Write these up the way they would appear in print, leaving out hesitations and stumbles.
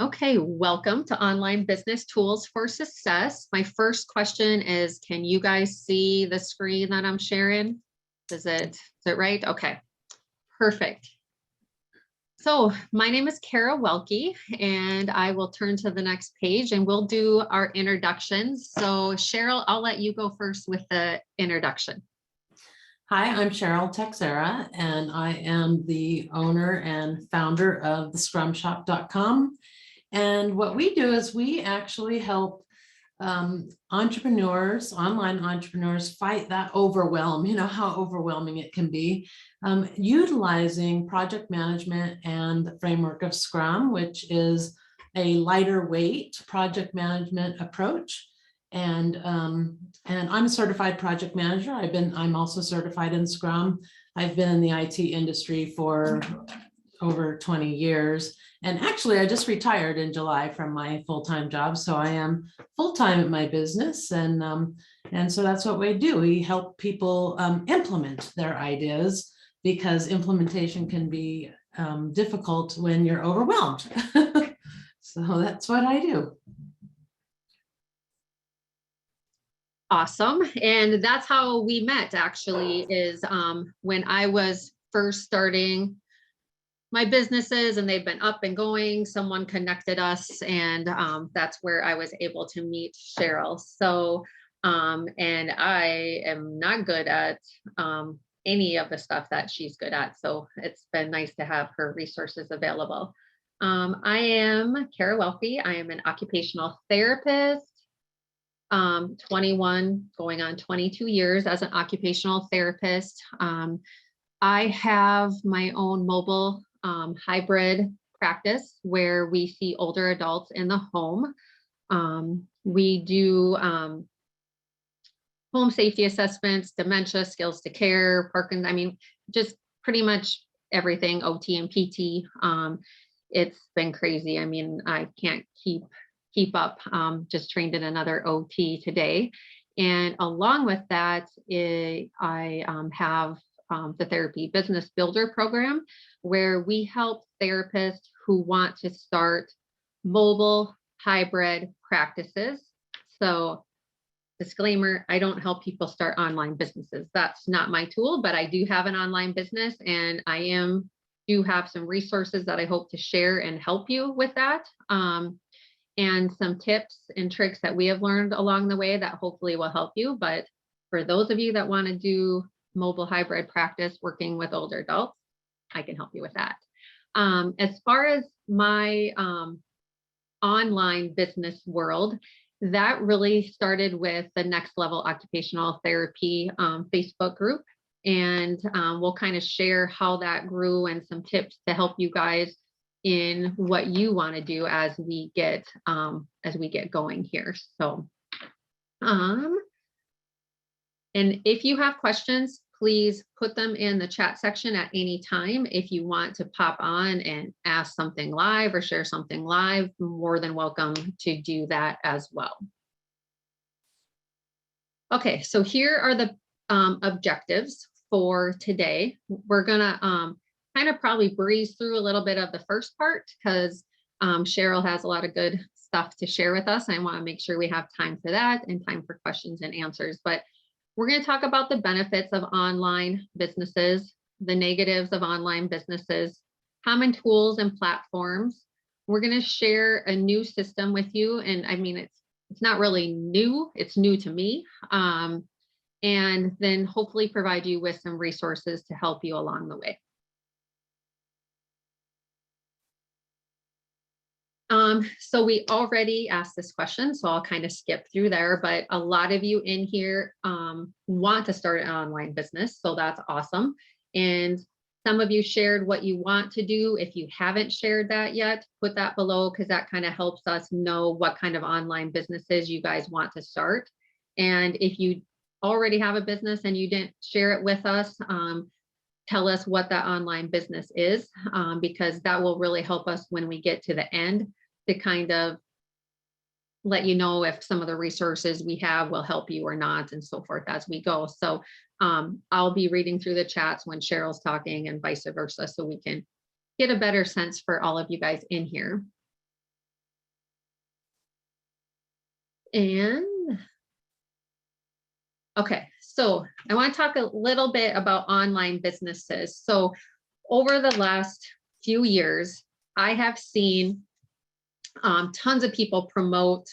Okay, welcome to Online Business Tools for Success. My first question is, can you guys see the screen that I'm sharing? Is it right? Okay, perfect. So my name is Welke, and I will turn to the next page and we'll do our introductions. So Cheryl, I'll let you go first with the introduction. Hi, I'm Cheryl Texeira, and I am the owner and founder of the scrumshop.com. And what we do is we actually help entrepreneurs, online entrepreneurs, fight that overwhelm, how overwhelming it can be, utilizing project management and the framework of Scrum, which is a lighter weight project management approach. And I'm a certified project manager. I'm also certified in Scrum. I've been in the IT industry for over 20 years. And actually, I just retired in July from my full-time job. So I am full-time at my business. And so that's what we do. We help people implement their ideas, because implementation can be difficult when you're overwhelmed. So that's what I do. Awesome. And that's how we met, actually, is when I was first starting my businesses and they've been up and going, someone connected us, and that's where I was able to meet Cheryl. So, and I am not good at any of the stuff that she's good at. So it's been nice to have her resources available. I am Welke. I am an occupational therapist. 21 going on 22 years as an occupational therapist. I have my own mobile hybrid practice where we see older adults in the home. We do home safety assessments, dementia, skills to care, Parkinson's, just pretty much everything, OT and PT. It's been crazy. I can't keep up. Just trained in another OT today. And along with that, I have the Therapy Business Builder program, where we help therapists who want to start mobile hybrid practices. So disclaimer, I don't help people start online businesses. That's not my tool, but I do have an online business, and I do have some resources that I hope to share and help you with that. And some tips and tricks that we have learned along the way that hopefully will help you. But for those of you that want to do mobile hybrid practice working with older adults, I can help you with that. As far as my online business world, that really started with the Next Level Occupational Therapy Facebook group. And we'll kind of share how that grew and some tips to help you guys in what you want to do as we get going here. So, and if you have questions, please put them in the chat section at any time. If you want to pop on and ask something live or share something live, more than welcome to do that as well. Okay, so here are the objectives for today. We're gonna kind of probably breeze through a little bit of the first part, because Cheryl has a lot of good stuff to share with us. I want to make sure we have time for that and time for questions and answers. But we're going to talk about the benefits of online businesses, the negatives of online businesses, common tools and platforms. We're going to share a new system with you. And it's not really new, it's new to me. And then hopefully provide you with some resources to help you along the way. So we already asked this question, so I'll kind of skip through there, but a lot of you in here want to start an online business, so that's awesome. And some of you shared what you want to do. If you haven't shared that yet, put that below, because that kind of helps us know what kind of online businesses you guys want to start. And if you already have a business and you didn't share it with us, tell us what that online business is, because that will really help us when we get to the end to kind of let you know if some of the resources we have will help you or not, and so forth as we go. So I'll be reading through the chats when Cheryl's talking and vice versa, so we can get a better sense for all of you guys in here. And okay, so I want to talk a little bit about online businesses. So over the last few years, I have seen tons of people promote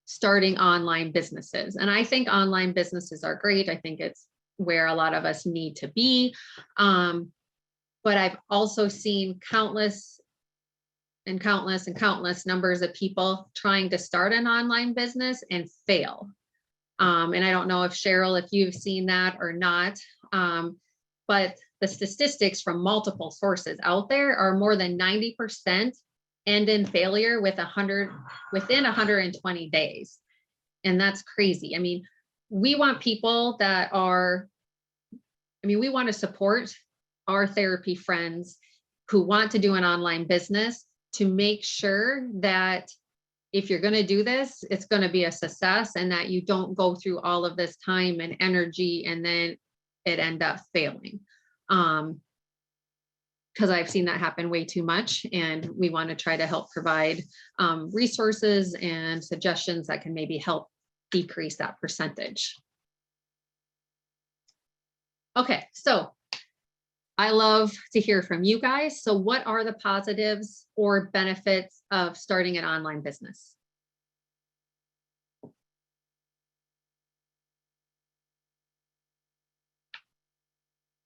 starting online businesses. And I think online businesses are great. I think it's where a lot of us need to be. But I've also seen countless and countless and countless numbers of people trying to start an online business and fail. And I don't know if Cheryl, if you've seen that or not, but the statistics from multiple sources out there are more than 90% end in failure within 120 days. And that's crazy. I mean, we want people that we want to support our therapy friends who want to do an online business to make sure that if you're going to do this, it's going to be a success and that you don't go through all of this time and energy and then it end up failing. Because I've seen that happen way too much, and we want to try to help provide resources and suggestions that can maybe help decrease that percentage. Okay, so I love to hear from you guys. So what are the positives or benefits of starting an online business?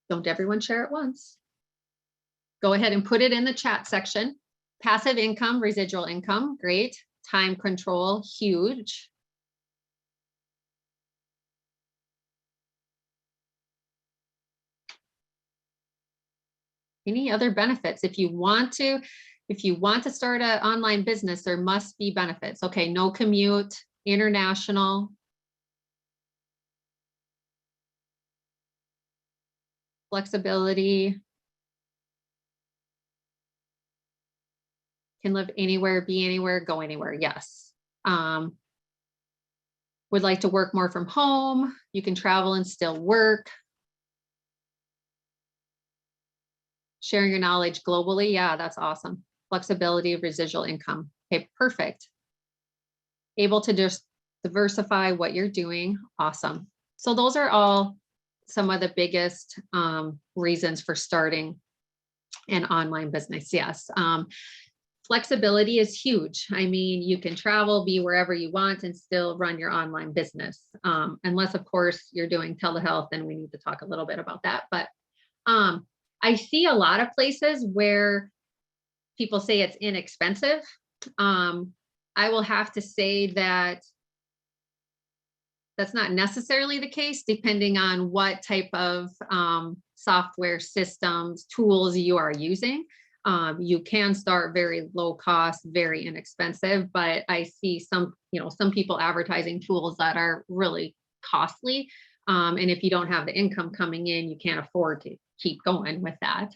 Don't everyone share at once. Go ahead and put it in the chat section. Passive income, residual income, great. Time control, huge. Any other benefits? If you want to start an online business, there must be benefits. Okay, no commute, international. Flexibility. Can live anywhere, be anywhere, go anywhere. Yes. Would like to work more from home. You can travel and still work. Sharing your knowledge globally. Yeah, that's awesome. Flexibility of residual income. Okay, perfect. Able to just diversify what you're doing. Awesome. So those are all some of the biggest reasons for starting an online business. Yes. Flexibility is huge. I mean, you can travel, be wherever you want and still run your online business. Unless, of course, you're doing telehealth, and we need to talk a little bit about that. But I see a lot of places where people say it's inexpensive. I will have to say that that's not necessarily the case, depending on what type of software systems, tools you are using. You can start very low cost, very inexpensive, but I see some people advertising tools that are really costly. And if you don't have the income coming in, you can't afford to keep going with that.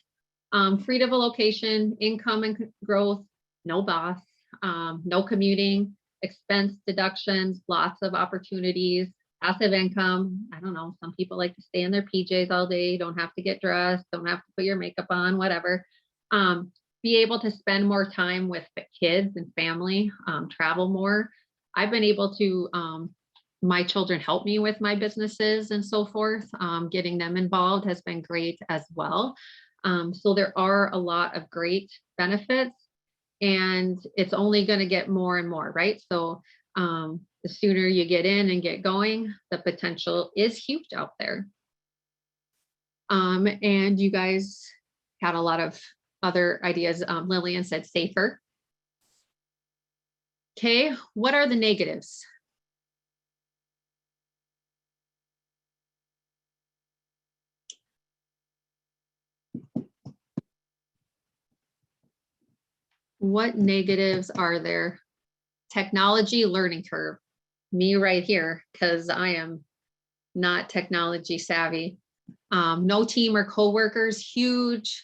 Freedom of location, income and growth, no boss, no commuting, expense deductions, lots of opportunities, passive income. I don't know. Some people like to stay in their PJs all day, don't have to get dressed, don't have to put your makeup on, whatever. Be able to spend more time with the kids and family, travel more. I've been able to, my children help me with my businesses and so forth. Getting them involved has been great as well. So there are a lot of great benefits, and it's only going to get more and more, right? So the sooner you get in and get going, the potential is huge out there. And you guys had a lot of other ideas. Lillian said safer. Okay, what are the negatives? What negatives are there? Technology learning curve. Me right here, because I am not technology savvy. No team or coworkers, huge.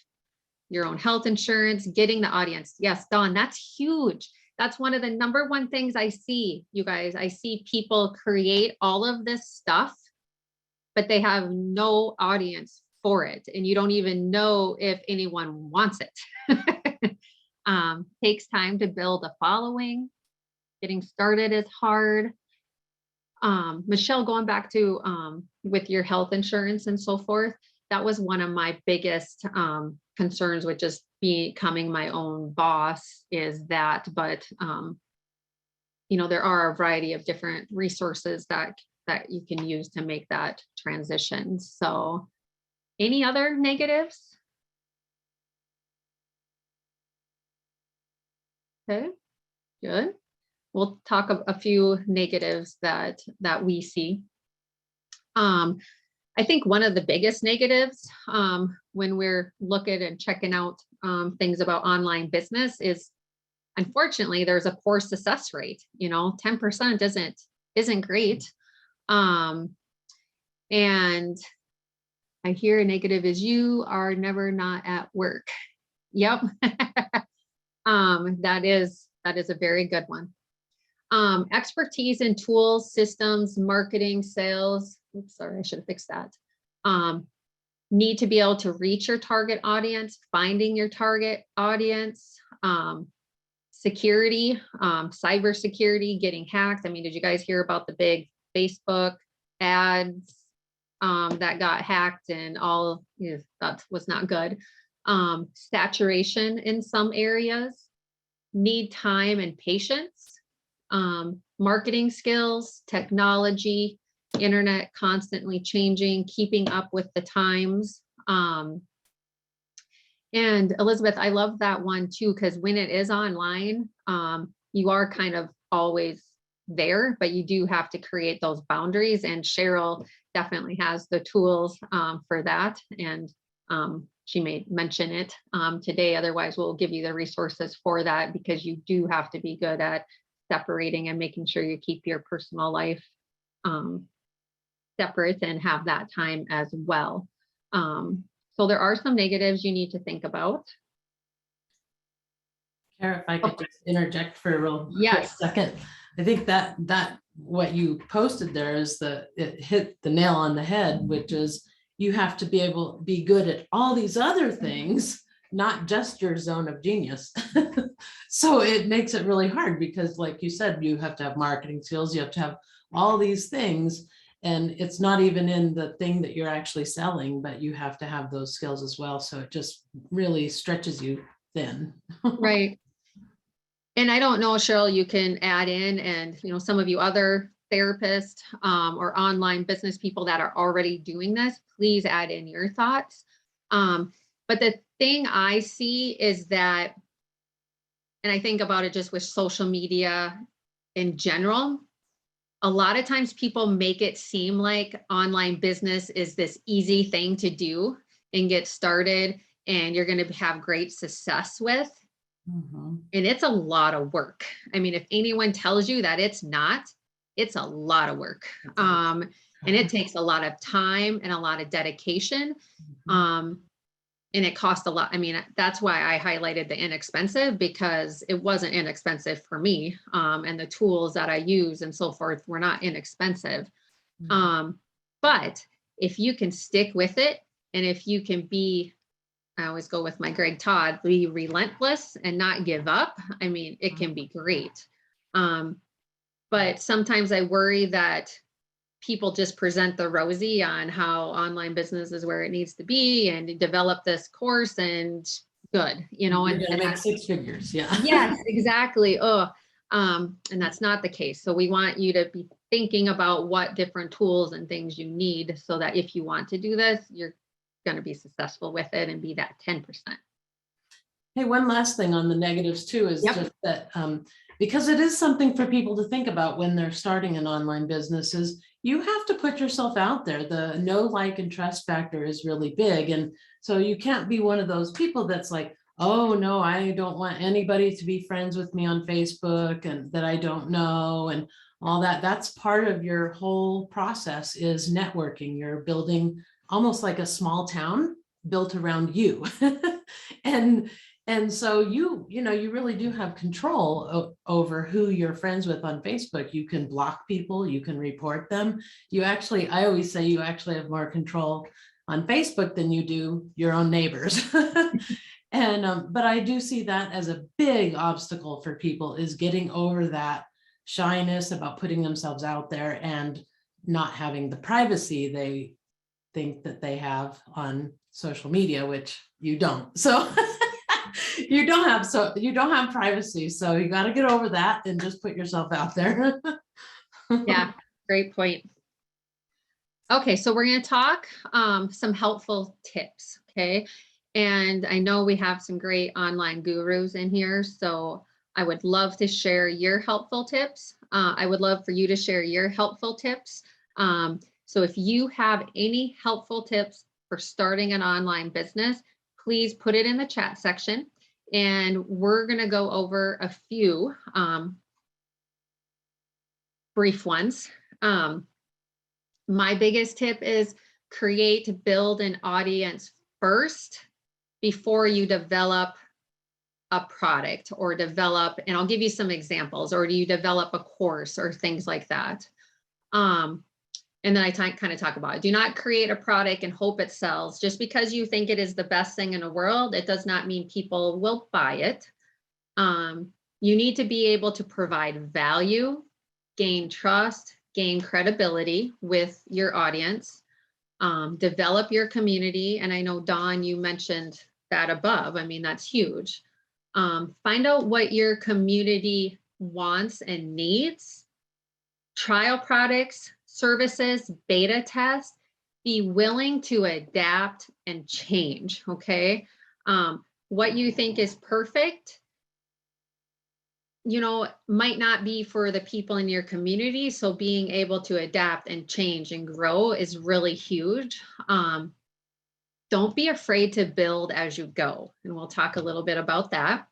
Your own health insurance, getting the audience. Yes, Dawn, that's huge. That's one of the number one things I see, you guys. I see people create all of this stuff, but they have no audience for it. And you don't even know if anyone wants it. Takes time to build a following. Getting started is hard. Michelle, going back to with your health insurance and so forth, that was one of my biggest concerns with just becoming my own boss is that, but there are a variety of different resources that you can use to make that transition. So any other negatives? Okay, good. We'll talk a few negatives that we see. I think one of the biggest negatives when we're looking and checking out things about online business is, unfortunately, there's a poor success rate. 10% isn't great. And I hear a negative is you are never not at work. Yep. That is a very good one. Expertise in tools, systems, marketing, sales. Oops, sorry, I should have fixed that. Need to be able to reach your target audience, finding your target audience, security, cybersecurity, getting hacked. I mean, did you guys hear about the big Facebook ads that got hacked and all? That was not good. Saturation in some areas, need time and patience, marketing skills, technology, internet constantly changing, keeping up with the times. And Elizabeth, I love that one too, because when it is online, you are kind of always there, but you do have to create those boundaries. And Cheryl definitely has the tools for that. And she may mention it today. Otherwise, we'll give you the resources for that, because you do have to be good at separating and making sure you keep your personal life separate and have that time as well. So there are some negatives you need to think about. Kara, if I could just interject for a real quick Yes. second. I think that what you posted there is it hit the nail on the head, which is you have to be able to be good at all these other things, not just your zone of genius. So it makes it really hard because, like you said, you have to have marketing skills, you have to have all these things. And it's not even in the thing that you're actually selling, but you have to have those skills as well. So it just really stretches you thin. Right. And I don't know, Cheryl, you can add in, and some of you other therapists or online business people that are already doing this, please add in your thoughts. But the thing I see is that, and I think about it just with social media in general, a lot of times people make it seem like online business is this easy thing to do and get started and you're going to have great success with. Mm-hmm. And it's a lot of work. I mean, if anyone tells you that it's not, it's a lot of work. And it takes a lot of time and a lot of dedication. And it costs a lot. I mean, that's why I highlighted the inexpensive, because it wasn't inexpensive for me. And the tools that I use and so forth were not inexpensive. But if you can stick with it, and if you can be, I always go with my Greg Todd, be relentless and not give up, I mean, it can be great. But sometimes I worry that people just present the rosy on how online business is where it needs to be and develop this course and good, and make 6 figures. Yeah. Yes, exactly. And that's not the case. So we want you to be thinking about what different tools and things you need so that if you want to do this, you're going to be successful with it and be that 10%. Hey, one last thing on the negatives too is just that because it is something for people to think about when they're starting an online business, is you have to put yourself out there. The know, like, and trust factor is really big. And so you can't be one of those people that's like, oh no, I don't want anybody to be friends with me on Facebook and that I don't know and all that. That's part of your whole process, is networking. You're building almost like a small town built around you. And so you really do have control over who you're friends with on Facebook. You can block people, you can report them. I always say you actually have more control on Facebook than you do your own neighbors. And but I do see that as a big obstacle for people, is getting over that shyness about putting themselves out there and not having the privacy they think that they have on social media, which you don't. So you don't have privacy. So you got to get over that and just put yourself out there. Yeah, great point. Okay, so we're going to talk some helpful tips. Okay. And I know we have some great online gurus in here. So I would love to share your helpful tips. I would love for you to share your helpful tips. So if you have any helpful tips for starting an online business, please put it in the chat section. And we're going to go over a few brief ones. My biggest tip is create, build an audience first before you develop a product or develop, and I'll give you some examples, or do you develop a course or things like that? And then I kind of talk about it. Do not create a product and hope it sells. Just because you think it is the best thing in the world, it does not mean people will buy it. You need to be able to provide value, gain trust, gain credibility with your audience, develop your community. And I know, Dawn, you mentioned that above. I mean, that's huge. Find out what your community wants and needs. Trial products, services, beta test, be willing to adapt and change, okay? What you think is perfect, might not be for the people in your community. So being able to adapt and change and grow is really huge. Don't be afraid to build as you go. And we'll talk a little bit about that.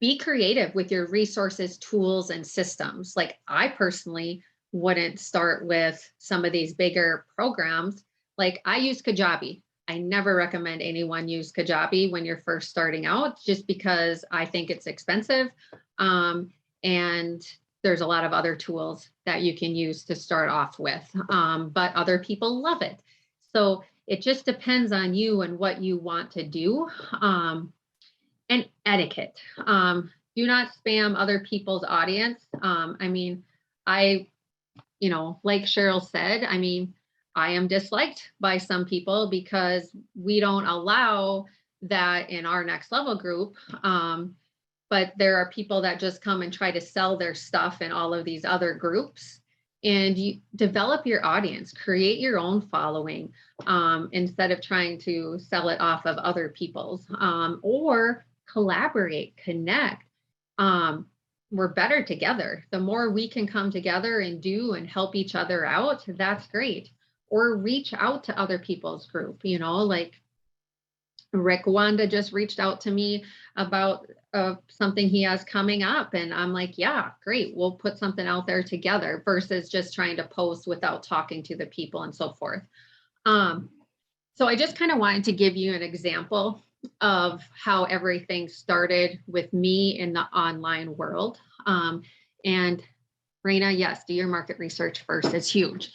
Be creative with your resources, tools, and systems. Like I personally wouldn't start with some of these bigger programs. Like I use Kajabi. I never recommend anyone use Kajabi when you're first starting out, just because I think it's expensive. And there's a lot of other tools that you can use to start off with, but other people love it. So it just depends on you and what you want to do. And etiquette. Do not spam other people's audience. I mean, like Cheryl said, I mean, I am disliked by some people because we don't allow that in our next level group. But there are people that just come and try to sell their stuff in all of these other groups. And you develop your audience, create your own following, instead of trying to sell it off of other people's, or collaborate, connect. We're better together. The more we can come together and do and help each other out, that's great. Or reach out to other people's group, like Rick Wanda just reached out to me about something he has coming up. And I'm like, yeah, great. We'll put something out there together versus just trying to post without talking to the people and so forth. So I just kind of wanted to give you an example of how everything started with me in the online world. And Raina, yes, do your market research first. It's huge.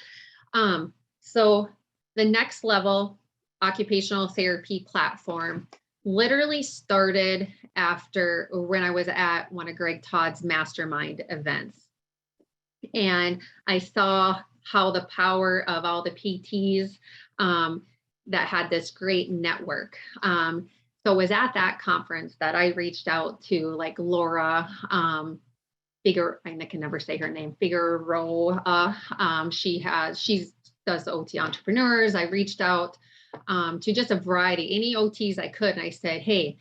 So the Next Level Occupational Therapy platform literally started after when I was at one of Greg Todd's mastermind events. And I saw how the power of all the PTs that had this great network. So it was at that conference that I reached out to like Laura I can never say her name, Figueroa. She does OT entrepreneurs. I reached out to just a variety, any OTs I could. And I said, hey,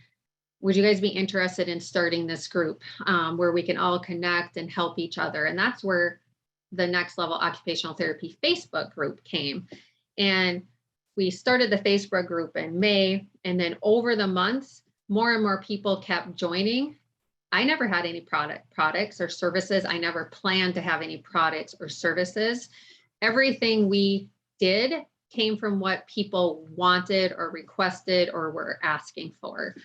would you guys be interested in starting this group where we can all connect and help each other? And that's where the Next Level Occupational Therapy Facebook group came. And we started the Facebook group in May. And then over the months, more and more people kept joining. I never had any products or services. I never planned to have any products or services. Everything we did came from what people wanted or requested or were asking for.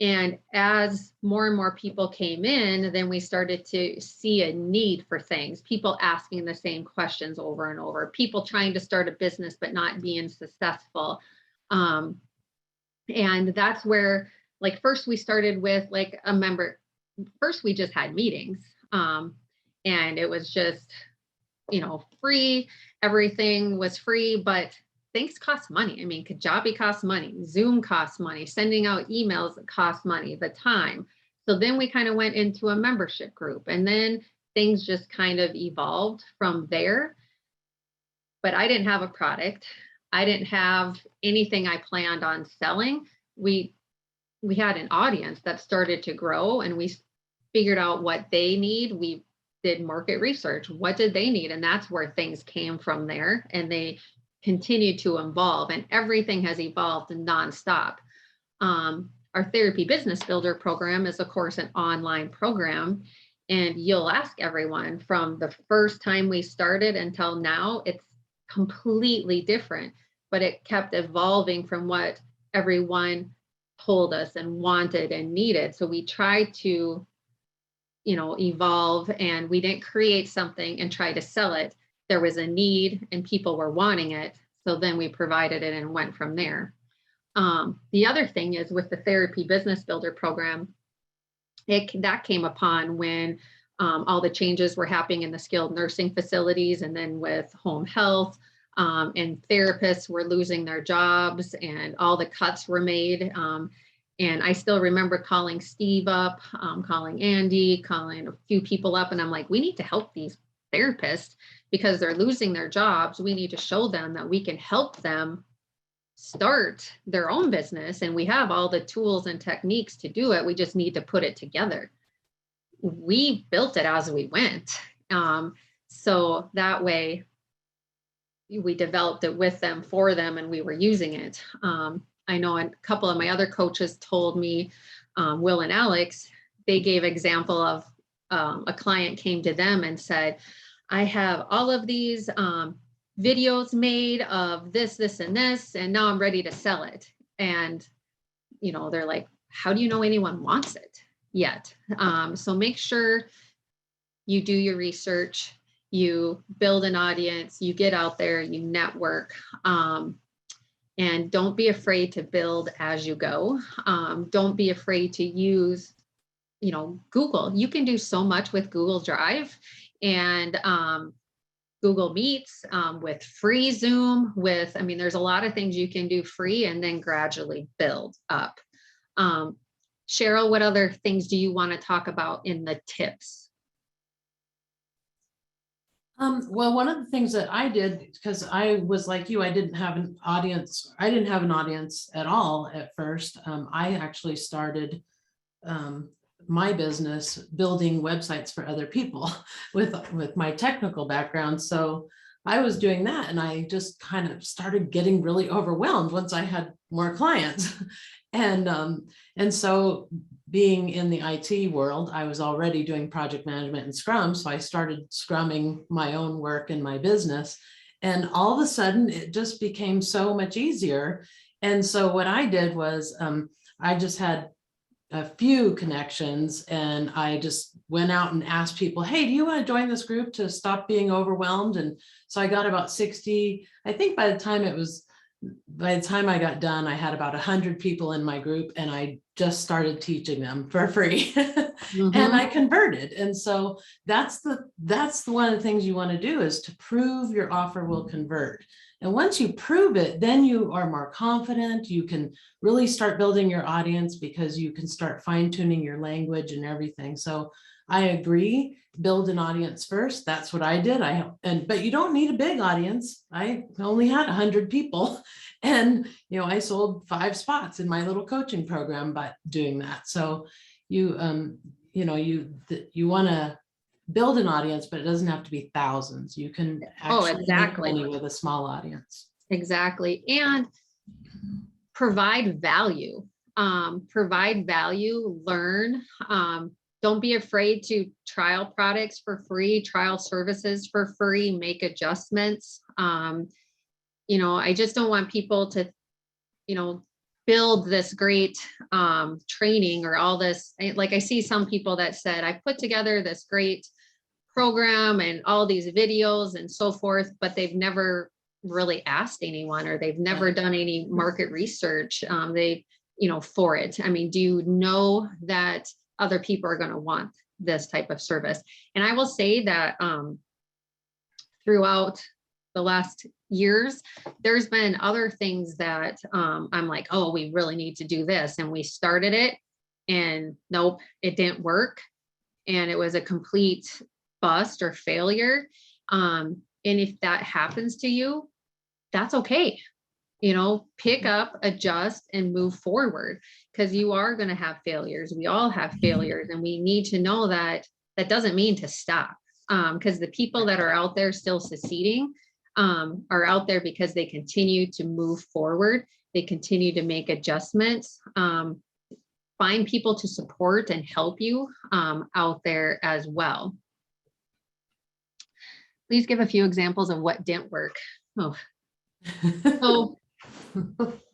And as more and more people came in, then we started to see a need for things, people asking the same questions over and over, people trying to start a business but not being successful. And that's where, like, first we started with like a member, first we just had meetings, and it was just, free. Everything was free, but things cost money. I mean, Kajabi costs money, Zoom costs money, sending out emails costs money, the time. So then we kind of went into a membership group, and then things just kind of evolved from there. But I didn't have a product. I didn't have anything I planned on selling. We had an audience that started to grow, and we figured out what they need. We did market research. What did they need? And that's where things came from there. And they continue to evolve, and everything has evolved nonstop. Our therapy business builder program is, of course, an online program. And you'll ask everyone from the first time we started until now, it's completely different, but it kept evolving from what everyone told us and wanted and needed. So we tried to, evolve, and we didn't create something and try to sell it. There was a need and people were wanting it. So then we provided it and went from there. The other thing is with the therapy business builder program, that came upon when all the changes were happening in the skilled nursing facilities, and then with home health, and therapists were losing their jobs, and all the cuts were made. And I still remember calling Steve up, calling Andy, calling a few people up, and I'm like, we need to help these therapists because they're losing their jobs. We need to show them that we can help them start their own business, and we have all the tools and techniques to do it. We just need to put it together. We built it as we went. So that way we developed it with them, for them, and we were using it. I know a couple of my other coaches told me, Will and Alex, they gave example of a client came to them and said, I have all of these videos made of this, this, and this, and now I'm ready to sell it. And, they're like, how do you know anyone wants it yet? So make sure you do your research, you build an audience, you get out there, you network, and don't be afraid to build as you go. Don't be afraid to use, Google. You can do so much with Google Drive and Google Meets, with free Zoom, there's a lot of things you can do free and then gradually build up. Cheryl, what other things do you want to talk about in the tips? Well, one of the things that I did, because I was like you, I didn't have an audience. I didn't have an audience at all at first. I actually started my business building websites for other people with my technical background. So I was doing that, and I just kind of started getting really overwhelmed once I had more clients. And so being in the IT world, I was already doing project management and Scrum. So I started scrumming my own work in my business. And all of a sudden, it just became so much easier. And so what I did was I just had a few connections, and I just went out and asked people, hey, do you want to join this group to stop being overwhelmed? And so I got about 60. I think by the time I got done, I had about 100 people in my group, and I just started teaching them for free. Mm-hmm. And I converted. And so that's one of the things you want to do, is to prove your offer will convert. And once you prove it, then you are more confident. You can really start building your audience, because you can start fine-tuning your language and everything. So I agree, build an audience first. That's what I did. But you don't need a big audience. I only had 100 people, and I sold 5 spots in my little coaching program by doing that. So you want to build an audience, but it doesn't have to be thousands. You can actually make money with a small audience. Exactly. And provide value, learn. Don't be afraid to trial products for free, trial services for free, make adjustments. I just don't want people to, build this great training or all this. Like I see some people that said, I put together this great program and all these videos and so forth, but they've never really asked anyone, or they've never done any market research for it. Do you know that other people are going to want this type of service. And I will say that throughout the last years, there's been other things that I'm like, oh, we really need to do this. And we started it and nope, it didn't work. And it was a complete bust or failure. And if that happens to you, that's okay. You know, pick up, adjust, and move forward, because you are going to have failures. We all have failures, and we need to know that that doesn't mean to stop. Because the people that are out there still succeeding are out there because they continue to move forward. They continue to make adjustments. Find people to support and help you out there as well. Please give a few examples of what didn't work. Oh, so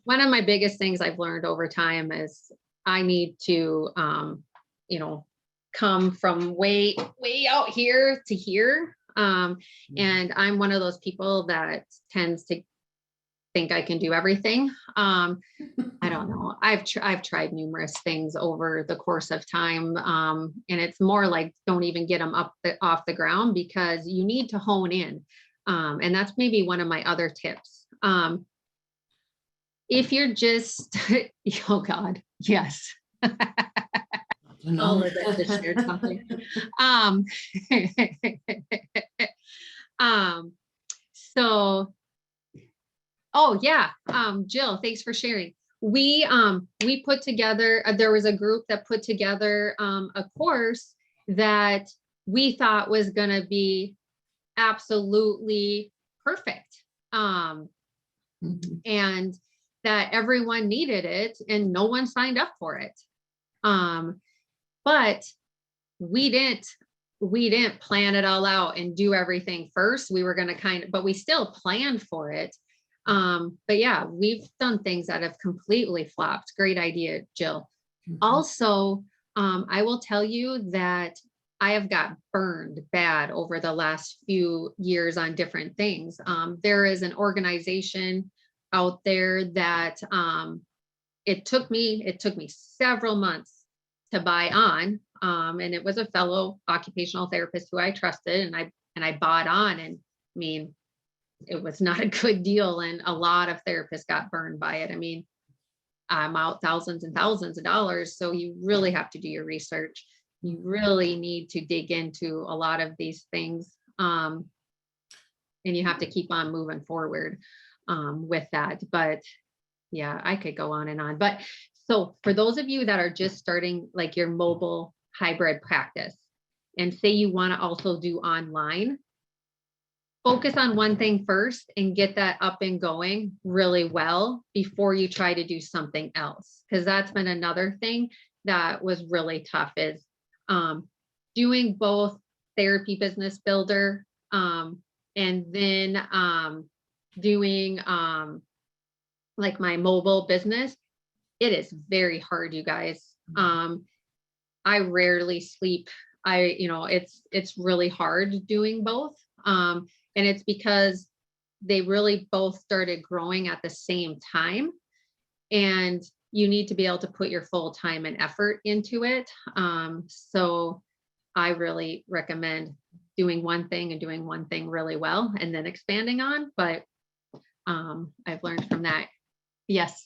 one of my biggest things I've learned over time is I need to, you know, come from way out here to here. And I'm one of those people that tends to think I can do everything. I don't know. I've tried numerous things over the course of time. And it's more like, don't even get them off the ground, because you need to hone in. And that's maybe one of my other tips. If you're just, oh God, yes. No. Just shared something. So, oh yeah, Jill, thanks for sharing. We put together, there was a group that put together a course that we thought was going to be absolutely perfect. And that everyone needed it and no one signed up for it. But we didn't plan it all out and do everything first. We were going to but we still planned for it. But yeah, we've done things that have completely flopped. Great idea, Jill. Also, I will tell you that I have got burned bad over the last few years on different things. There is an organization out there that it took me several months to buy on. And it was a fellow occupational therapist who I trusted, and I bought on, and I mean, it was not a good deal. And a lot of therapists got burned by it. I mean, I'm out thousands and thousands of dollars. So you really have to do your research. You really need to dig into a lot of these things. And you have to keep on moving forward with that. But yeah, I could go on and on. But so for those of you that are just starting like your mobile hybrid practice, and say you want to also do online, focus on one thing first and get that up and going really well before you try to do something else. Because that's been another thing that was really tough, is doing both Therapy Business Builder and then doing like my mobile business. It is very hard, you guys. I rarely sleep. It's really hard doing both. And it's because they really both started growing at the same time. And you need to be able to put your full time and effort into it. So I really recommend doing one thing and doing one thing really well and then expanding on. But I've learned from that. Yes.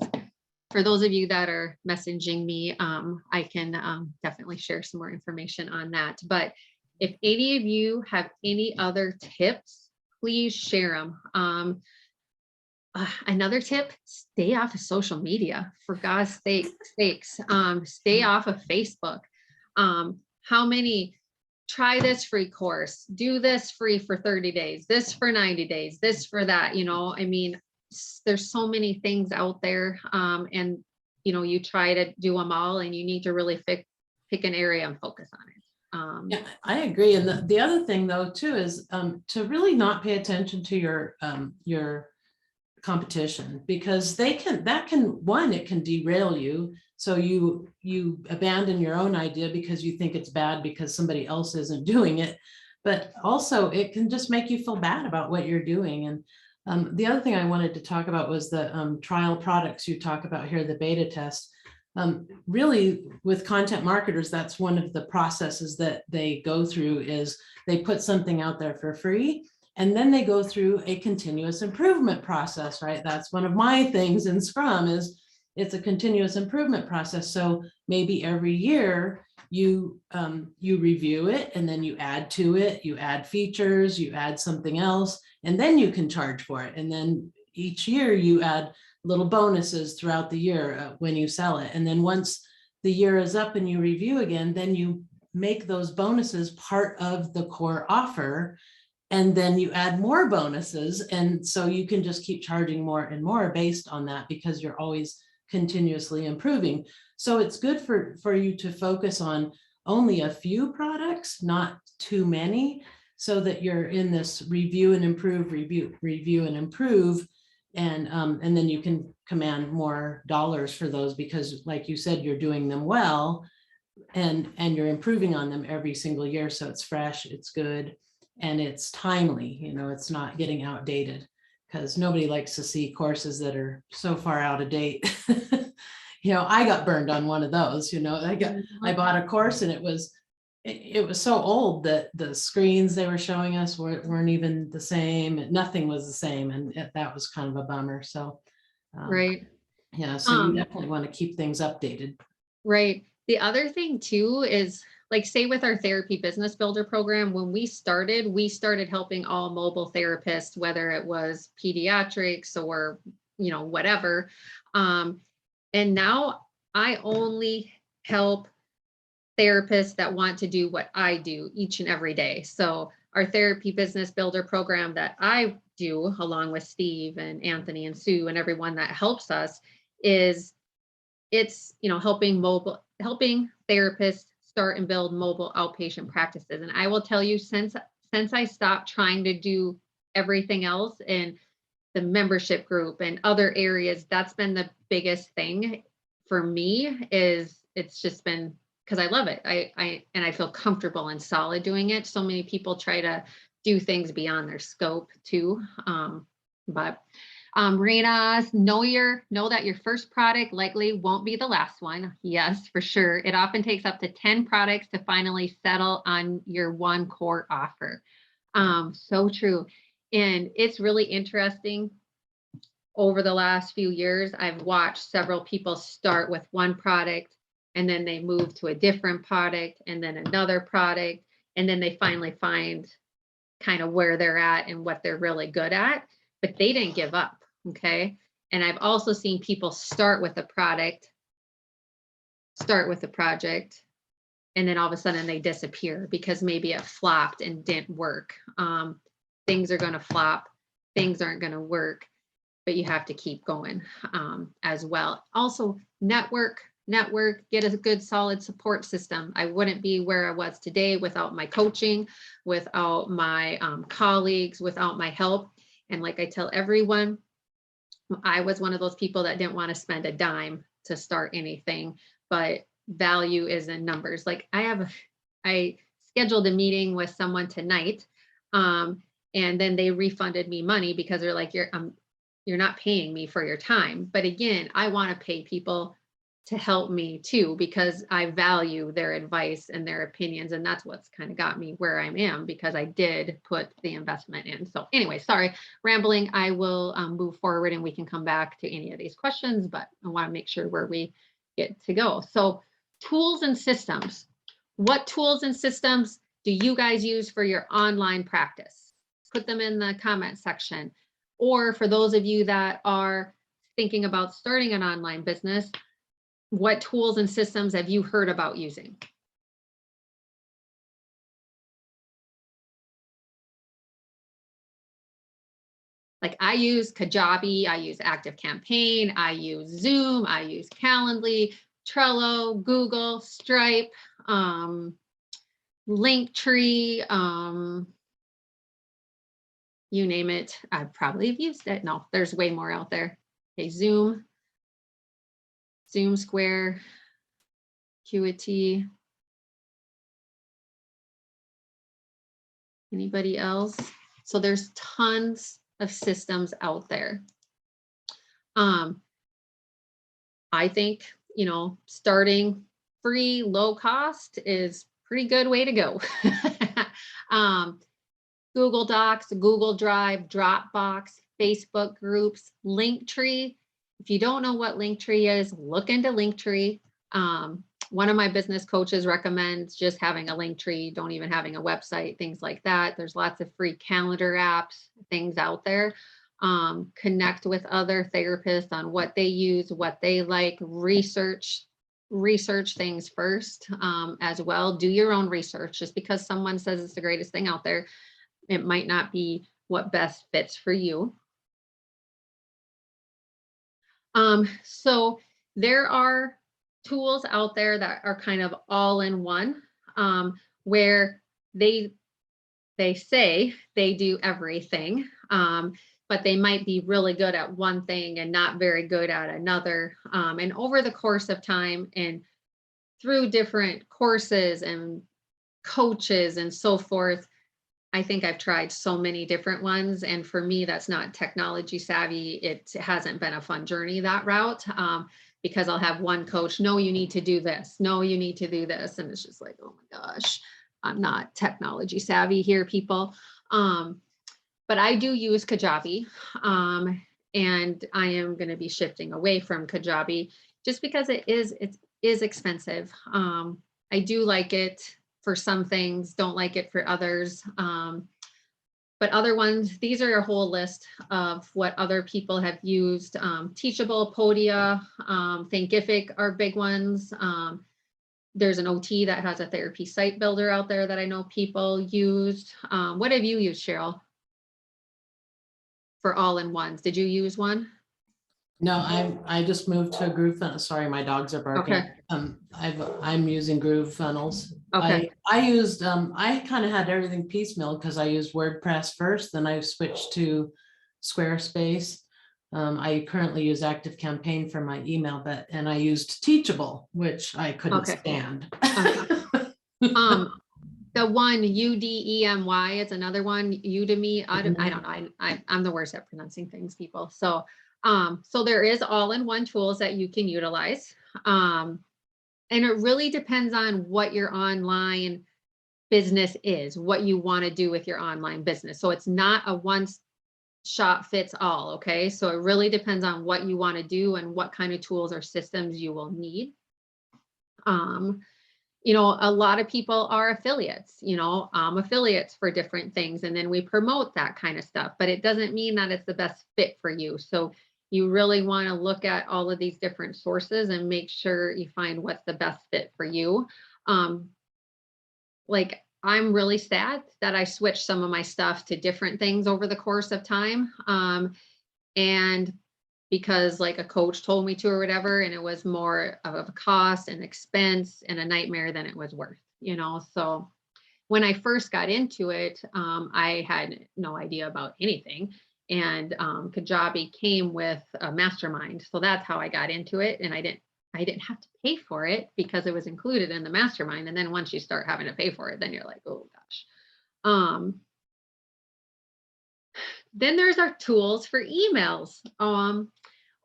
For those of you that are messaging me, I can definitely share some more information on that. But if any of you have any other tips, please share them. Another tip, stay off of social media, for God's sakes. Stay off of Facebook. Try this free course, do this free for 30 days, this for 90 days, this for that, I mean, there's so many things out there. And, you try to do them all, and you need to really pick an area and focus on it. Yeah, I agree. And the other thing though, too, is to really not pay attention to your competition, because it can derail you. So you abandon your own idea because you think it's bad because somebody else isn't doing it. But also it can just make you feel bad about what you're doing. And the other thing I wanted to talk about was the trial products you talk about here, the beta test. Really with content marketers, that's one of the processes that they go through is they put something out there for free. And then they go through a continuous improvement process, right? That's one of my things in Scrum is it's a continuous improvement process. So maybe every year you review it and then you add to it, you add features, you add something else, and then you can charge for it. And then each year you add little bonuses throughout the year when you sell it. And then once the year is up and you review again, then you make those bonuses part of the core offer. And then you add more bonuses. And so you can just keep charging more and more based on that because you're always continuously improving. So it's good for you to focus on only a few products, not too many, so that you're in this review and improve, review and improve. And then you can command more dollars for those because like you said, you're doing them well and you're improving on them every single year. So it's fresh, it's good. And it's timely, you know, it's not getting outdated because nobody likes to see courses that are so far out of date. You know, I got burned on one of those, you know, I bought a course and it was so old that the screens they were showing us weren't even the same. Nothing was the same. And that was kind of a bummer. So, Right. yeah, so you definitely want to keep things updated. Right. The other thing too is like, say with our therapy business builder program, when we started helping all mobile therapists, whether it was pediatrics or, you know, whatever. And now I only help therapists that want to do what I do each and every day. So our therapy business builder program that I do along with Steve and Anthony and Sue and everyone that helps us is it's, you know, helping therapists start and build mobile outpatient practices. And I will tell you, since I stopped trying to do everything else in the membership group and other areas, that's been the biggest thing for me. Is it's just been because I love it. I feel comfortable and solid doing it. So many people try to do things beyond their scope too. But Rena, know that your first product likely won't be the last one. Yes, for sure. It often takes up to 10 products to finally settle on your one core offer. So true. And it's really interesting. Over the last few years, I've watched several people start with one product and then they move to a different product and then another product. And then they finally find kind of where they're at and what they're really good at, but they didn't give up. Okay. And I've also seen people start with a project, and then all of a sudden they disappear because maybe it flopped and didn't work. Things are going to flop, things aren't going to work, but you have to keep going as well. Also, network, get a good solid support system. I wouldn't be where I was today without my coaching, without my colleagues, without my help. And like I tell everyone, I was one of those people that didn't want to spend a dime to start anything, but value is in numbers. Like I scheduled a meeting with someone tonight, and then they refunded me money because they're like, you're not paying me for your time. But again, I want to pay people to help me too, because I value their advice and their opinions. And that's what's kind of got me where I am, because I did put the investment in. So anyway, sorry, rambling. I will move forward and we can come back to any of these questions, but I want to make sure where we get to go. So tools and systems. What tools and systems do you guys use for your online practice? Put them in the comment section. Or for those of you that are thinking about starting an online business, what tools and systems have you heard about using? Like I use Kajabi, I use ActiveCampaign, I use Zoom, I use Calendly, Trello, Google, Stripe, Linktree, you name it. I probably have used it. No, there's way more out there. Okay, Zoom Square, Qt. Anybody else? So there's tons of systems out there. I think starting free, low cost is pretty good way to go. um, Google Docs, Google Drive, Dropbox, Facebook groups, Linktree. If you don't know what Linktree is, look into Linktree. One of my business coaches recommends just having a Linktree, don't even having a website, things like that. There's lots of free calendar apps, things out there. Connect with other therapists on what they use, what they like, research things first as well. Do your own research. Just because someone says it's the greatest thing out there, it might not be what best fits for you. So there are tools out there that are kind of all in one, where they say they do everything, but they might be really good at one thing and not very good at another. And over the course of time and through different courses and coaches and so forth, I think I've tried so many different ones. And for me, that's not technology savvy. It hasn't been a fun journey that route, because I'll have one coach, no, you need to do this. No, you need to do this. And it's just like, oh my gosh, I'm not technology savvy here, people. But I do use Kajabi, and I am going to be shifting away from Kajabi just because it is expensive. I do like it for some things, don't like it for others. But other ones, these are a whole list of what other people have used. Teachable, Podia, Thinkific are big ones. There's an OT that has a therapy site builder out there that I know people used. What have you used, Cheryl, for all-in-ones? Did you use one? No, I just moved to a Groove Funnel. Sorry, my dogs are barking. Okay. I'm using Groove Funnels. Okay. I used I kind of had everything piecemeal because I used WordPress first, then I switched to Squarespace. I currently use ActiveCampaign for my email, and I used Teachable, which I couldn't Okay. stand. The one Udemy, it's another one, Udemy. I don't know. I'm the worst at pronouncing things, people. So there is all-in-one tools that you can utilize. And it really depends on what your online business is, what you want to do with your online business. So it's not a one shop fits all. Okay. So it really depends on what you want to do and what kind of tools or systems you will need. A lot of people are affiliates, affiliates for different things. And then we promote that kind of stuff, but it doesn't mean that it's the best fit for you. So you really want to look at all of these different sources and make sure you find what's the best fit for you. Like, I'm really sad that I switched some of my stuff to different things over the course of time. And because like a coach told me to or whatever, and it was more of a cost and expense and a nightmare than it was worth, So when I first got into it, I had no idea about anything. And Kajabi came with a mastermind. So that's how I got into it. And I didn't have to pay for it because it was included in the mastermind. And then once you start having to pay for it, then you're like, oh gosh. Then there's our tools for emails,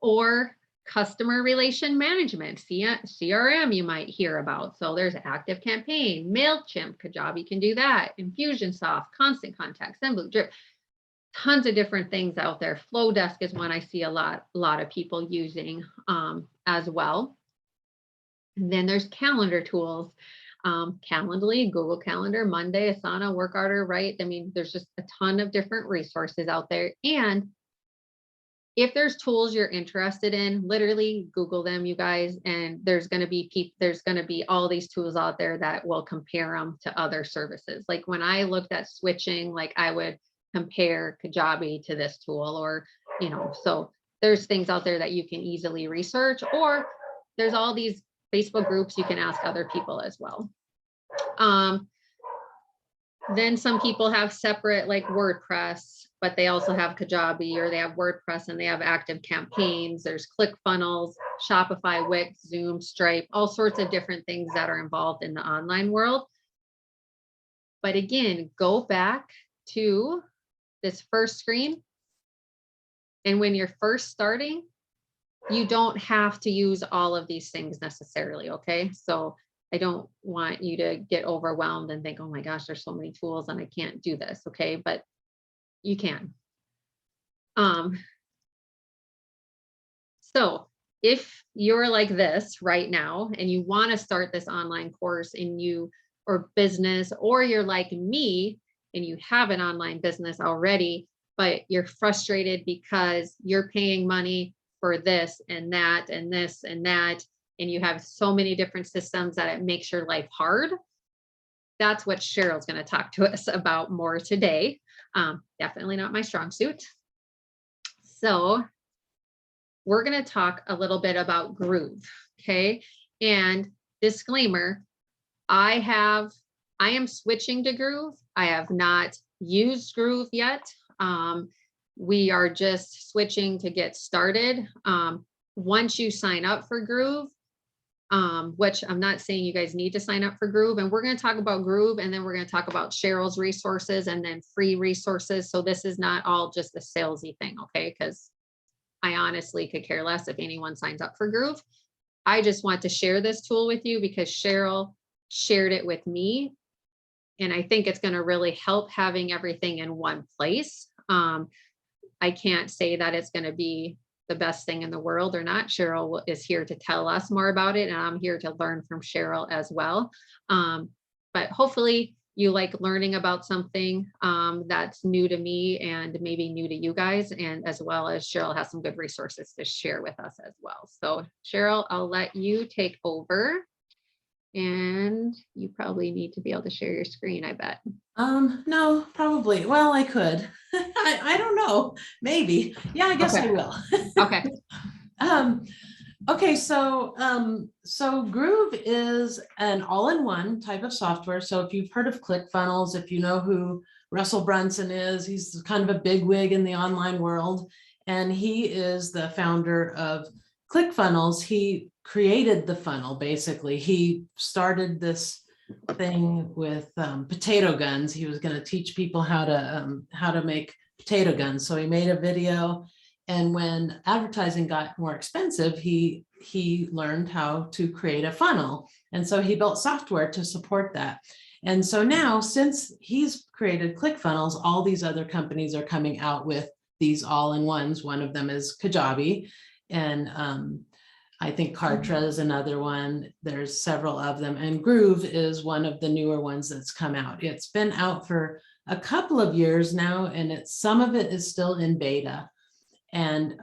or customer relation management, CRM you might hear about. So there's ActiveCampaign, MailChimp, Kajabi can do that, Infusionsoft, Constant Contact, Zenblue, Drip, tons of different things out there. Flowdesk is one I see a lot of people using as well. And then there's calendar tools. Calendly, Google Calendar, Monday, Asana, WorkOrder, right? I mean, there's just a ton of different resources out there. And if there's tools you're interested in, literally Google them, you guys, and there's going to be all these tools out there that will compare them to other services. Like when I looked at switching, like I would compare Kajabi to this tool, or, so there's things out there that you can easily research, or there's all these Facebook groups you can ask other people as well. Then some people have separate like WordPress, but they also have Kajabi, or they have WordPress and they have ActiveCampaigns. There's ClickFunnels, Shopify, Wix, Zoom, Stripe, all sorts of different things that are involved in the online world. But again, go back to this first screen. And when you're first starting, you don't have to use all of these things necessarily. Okay. So I don't want you to get overwhelmed and think, oh my gosh, there's so many tools and I can't do this. Okay. But you can. Um, so if you're like this right now and you want to start this online course or business, or you're like me and you have an online business already, but you're frustrated because you're paying money for this and that and this and that, and you have so many different systems that it makes your life hard. That's what Cheryl's going to talk to us about more today. Definitely not my strong suit. So we're going to talk a little bit about Groove. Okay. And disclaimer, I am switching to Groove. I have not used Groove yet. We are just switching to get started. Once you sign up for Groove, which I'm not saying you guys need to sign up for Groove, and we're going to talk about Groove, and then we're going to talk about Cheryl's resources and then free resources. So this is not all just a salesy thing. Okay. Because I honestly could care less if anyone signs up for Groove. I just want to share this tool with you because Cheryl shared it with me. And I think it's going to really help having everything in one place. I can't say that it's going to be the best thing in the world or not. Cheryl is here to tell us more about it, and I'm here to learn from Cheryl as well. But hopefully you like learning about something that's new to me and maybe new to you guys, and as well as Cheryl has some good resources to share with us as well. So Cheryl, I'll let you take over. And you probably need to be able to share your screen, I bet. No, probably. Well, I could. I don't know. Maybe. Yeah, I guess Okay. I will. Okay. Okay, so Groove is an all-in-one type of software. So if you've heard of ClickFunnels, if you know who Russell Brunson is, he's kind of a bigwig in the online world, and he is the founder of ClickFunnels. He created the funnel, basically. He started this thing with potato guns. He was going to teach people how to make potato guns. So he made a video. And when advertising got more expensive, he learned how to create a funnel. And so he built software to support that. And so now, since he's created ClickFunnels, all these other companies are coming out with these all-in-ones. One of them is Kajabi. And I think Kartra is another one. There's several of them. And Groove is one of the newer ones that's come out. It's been out for a couple of years now, and some of it is still in beta. And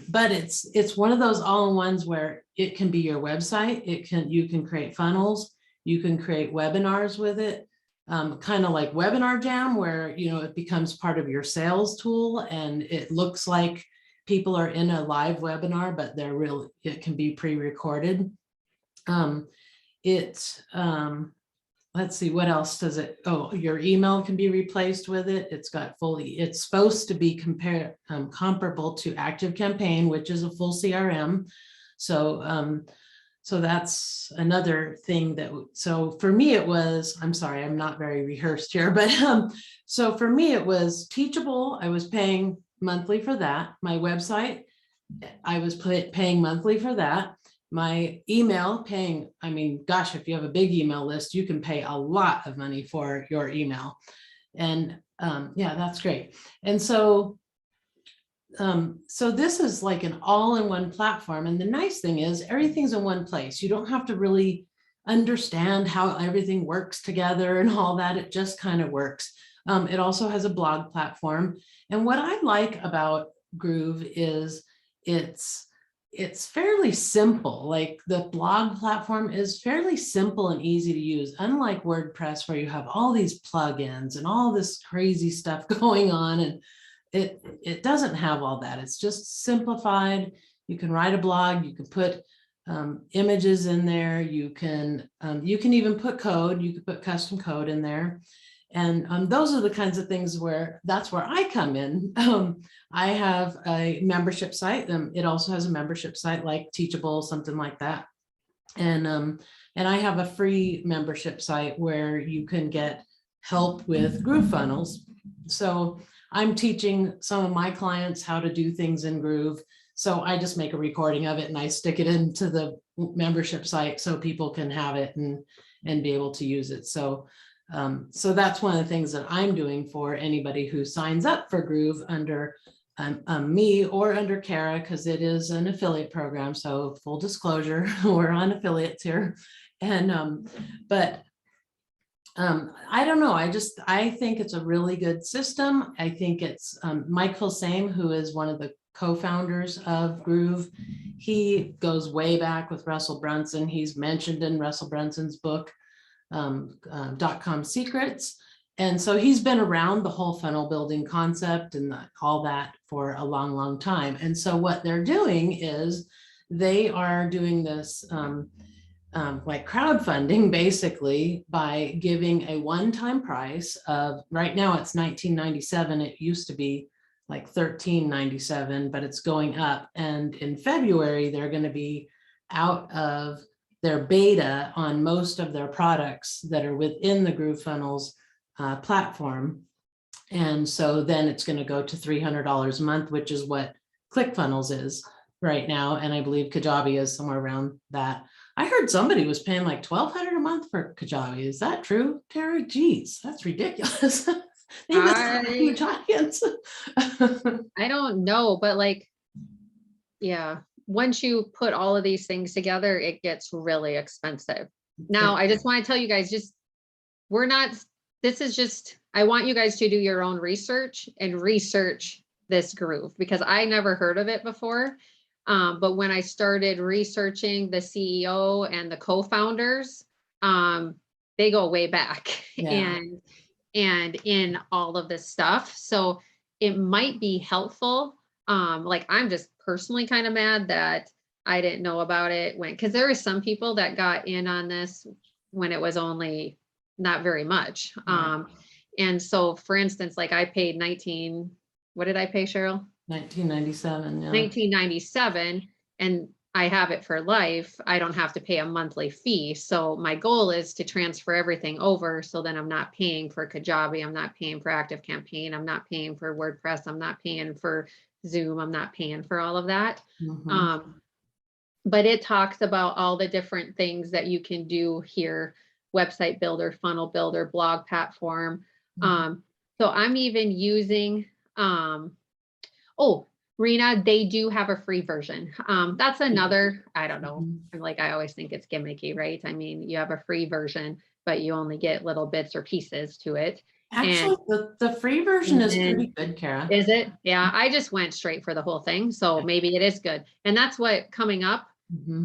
but it's one of those all-in-ones where it can be your website. You can create funnels, you can create webinars with it, kind of like Webinar Jam, where it becomes part of your sales tool, and it looks like people are in a live webinar, but it can be pre-recorded. Let's see, what else does it? Oh, your email can be replaced with it. It's supposed to be comparable to ActiveCampaign, which is a full CRM. So that's another thing so for me it was, I'm sorry, I'm not very rehearsed here, but so for me it was Teachable. I was paying monthly for that. My website, I was paying monthly for that. My email gosh, if you have a big email list, you can pay a lot of money for your email. And yeah, that's great. And so this is like an all-in-one platform. And the nice thing is everything's in one place. You don't have to really understand how everything works together and all that. It just kind of works. It also has a blog platform. And what I like about Groove is it's fairly simple. Like the blog platform is fairly simple and easy to use, unlike WordPress, where you have all these plugins and all this crazy stuff going on. And it doesn't have all that. It's just simplified. You can write a blog, you can put images in there, you can even put code, you can put custom code in there. And those are the kinds of things that's where I come in. I have a membership site. It also has a membership site like Teachable, something like that. And I have a free membership site where you can get help with Groove funnels. So I'm teaching some of my clients how to do things in Groove. So I just make a recording of it and I stick it into the membership site so people can have it and be able to use it. So so that's one of the things that I'm doing for anybody who signs up for Groove under me or under Kara, because it is an affiliate program. So full disclosure, we're on affiliates here. And I don't know. I think it's a really good system. I think it's Michael Same, who is one of the co-founders of Groove. He goes way back with Russell Brunson. He's mentioned in Russell Brunson's book, .com Secrets. And so he's been around the whole funnel building concept and all that for a long, long time. And so what they're doing is they are doing this like crowdfunding, basically, by giving a one-time price of, right now it's $19.97. It used to be like $13.97, but it's going up. And in February, they're going to be out of their beta on most of their products that are within the GrooveFunnels platform. And so then it's going to go to $300 a month, which is what ClickFunnels is right now. And I believe Kajabi is somewhere around that. I heard somebody was paying like $1,200 a month for Kajabi. Is that true, Terry? Geez, that's ridiculous. They must have a huge audience. I don't know, but like, yeah, once you put all of these things together, it gets really expensive. Now, I just want to tell you guys, this is just, I want you guys to do your own research and research this Groove, because I never heard of it before. But when I started researching the CEO and the co-founders, they go way back and in all of this stuff. So it might be helpful. Like, I'm just personally kind of mad that I didn't know about it because there were some people that got in on this when it was only not very much. Right. And so, for instance, like I paid what did I pay, Cheryl? $19.97. Yeah. $19.97, and I have it for life. I don't have to pay a monthly fee. So my goal is to transfer everything over. So then I'm not paying for Kajabi. I'm not paying for ActiveCampaign. I'm not paying for WordPress. I'm not paying for Zoom. I'm not paying for all of that. Mm-hmm. But it talks about all the different things that you can do here: website builder, funnel builder, blog platform. Mm-hmm. So I'm even using, Rena, they do have a free version. That's another, I don't know. Like, I always think it's gimmicky, right? I mean, you have a free version, but you only get little bits or pieces to it. Actually, the free version is pretty good, Kara. Is it? Yeah, I just went straight for the whole thing. So maybe it is good. And that's what coming up,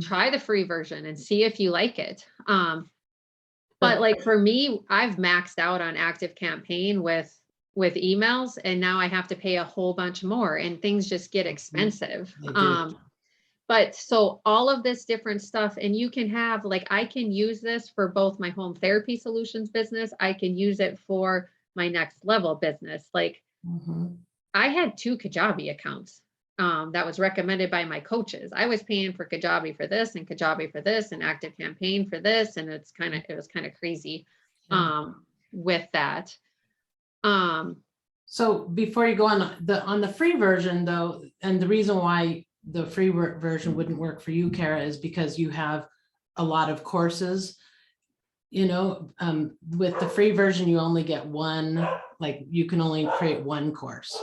try the free version and see if you like it. But like for me, I've maxed out on ActiveCampaign with emails, and now I have to pay a whole bunch more, and things just get expensive. But so all of this different stuff, and you can have, like, I can use this for both my home therapy solutions business. I can use it for my next level business. Like, I had 2 Kajabi accounts that was recommended by my coaches. I was paying for Kajabi for this and Kajabi for this and ActiveCampaign for this. And it was kind of crazy with that. So before you go on the free version though, and the reason why the free version wouldn't work for you, Kara, is because you have a lot of courses. With the free version, you only get one, like you can only create one course.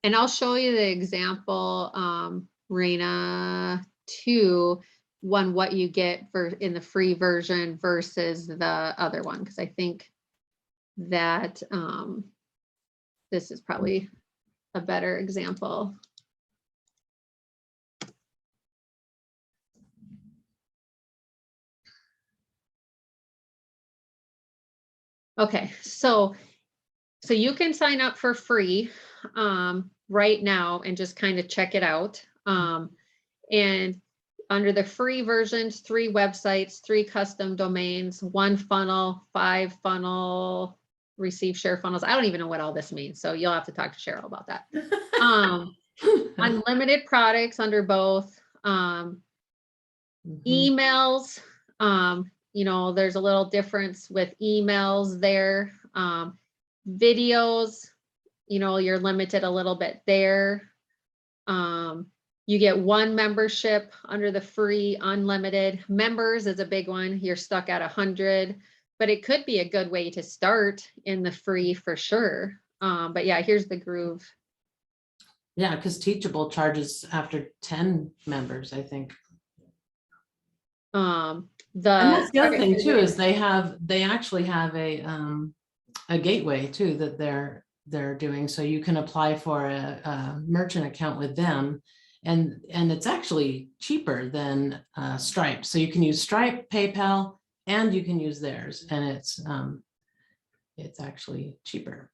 And I'll show you the example, Rena, too, what you get in the free version versus the other one, because I think that this is probably a better example. Okay, so you can sign up for free right now and just kind of check it out. And under the free versions, 3 websites, 3 custom domains, 1 funnel, 5 funnel, receive share funnels. I don't even know what all this means, so you'll have to talk to Cheryl about that. Unlimited products under both. Emails, there's a little difference with emails there. Videos, you're limited a little bit there. You get one membership under the free unlimited. Members is a big one. You're stuck at 100, but it could be a good way to start in the free for sure. But yeah, here's the Groove. Yeah, because Teachable charges after 10 members, I think. And that's the other thing too, is they actually have a gateway too that they're doing. So you can apply for a merchant account with them, and it's actually cheaper than Stripe. So you can use Stripe, PayPal, and you can use theirs, and it's actually cheaper.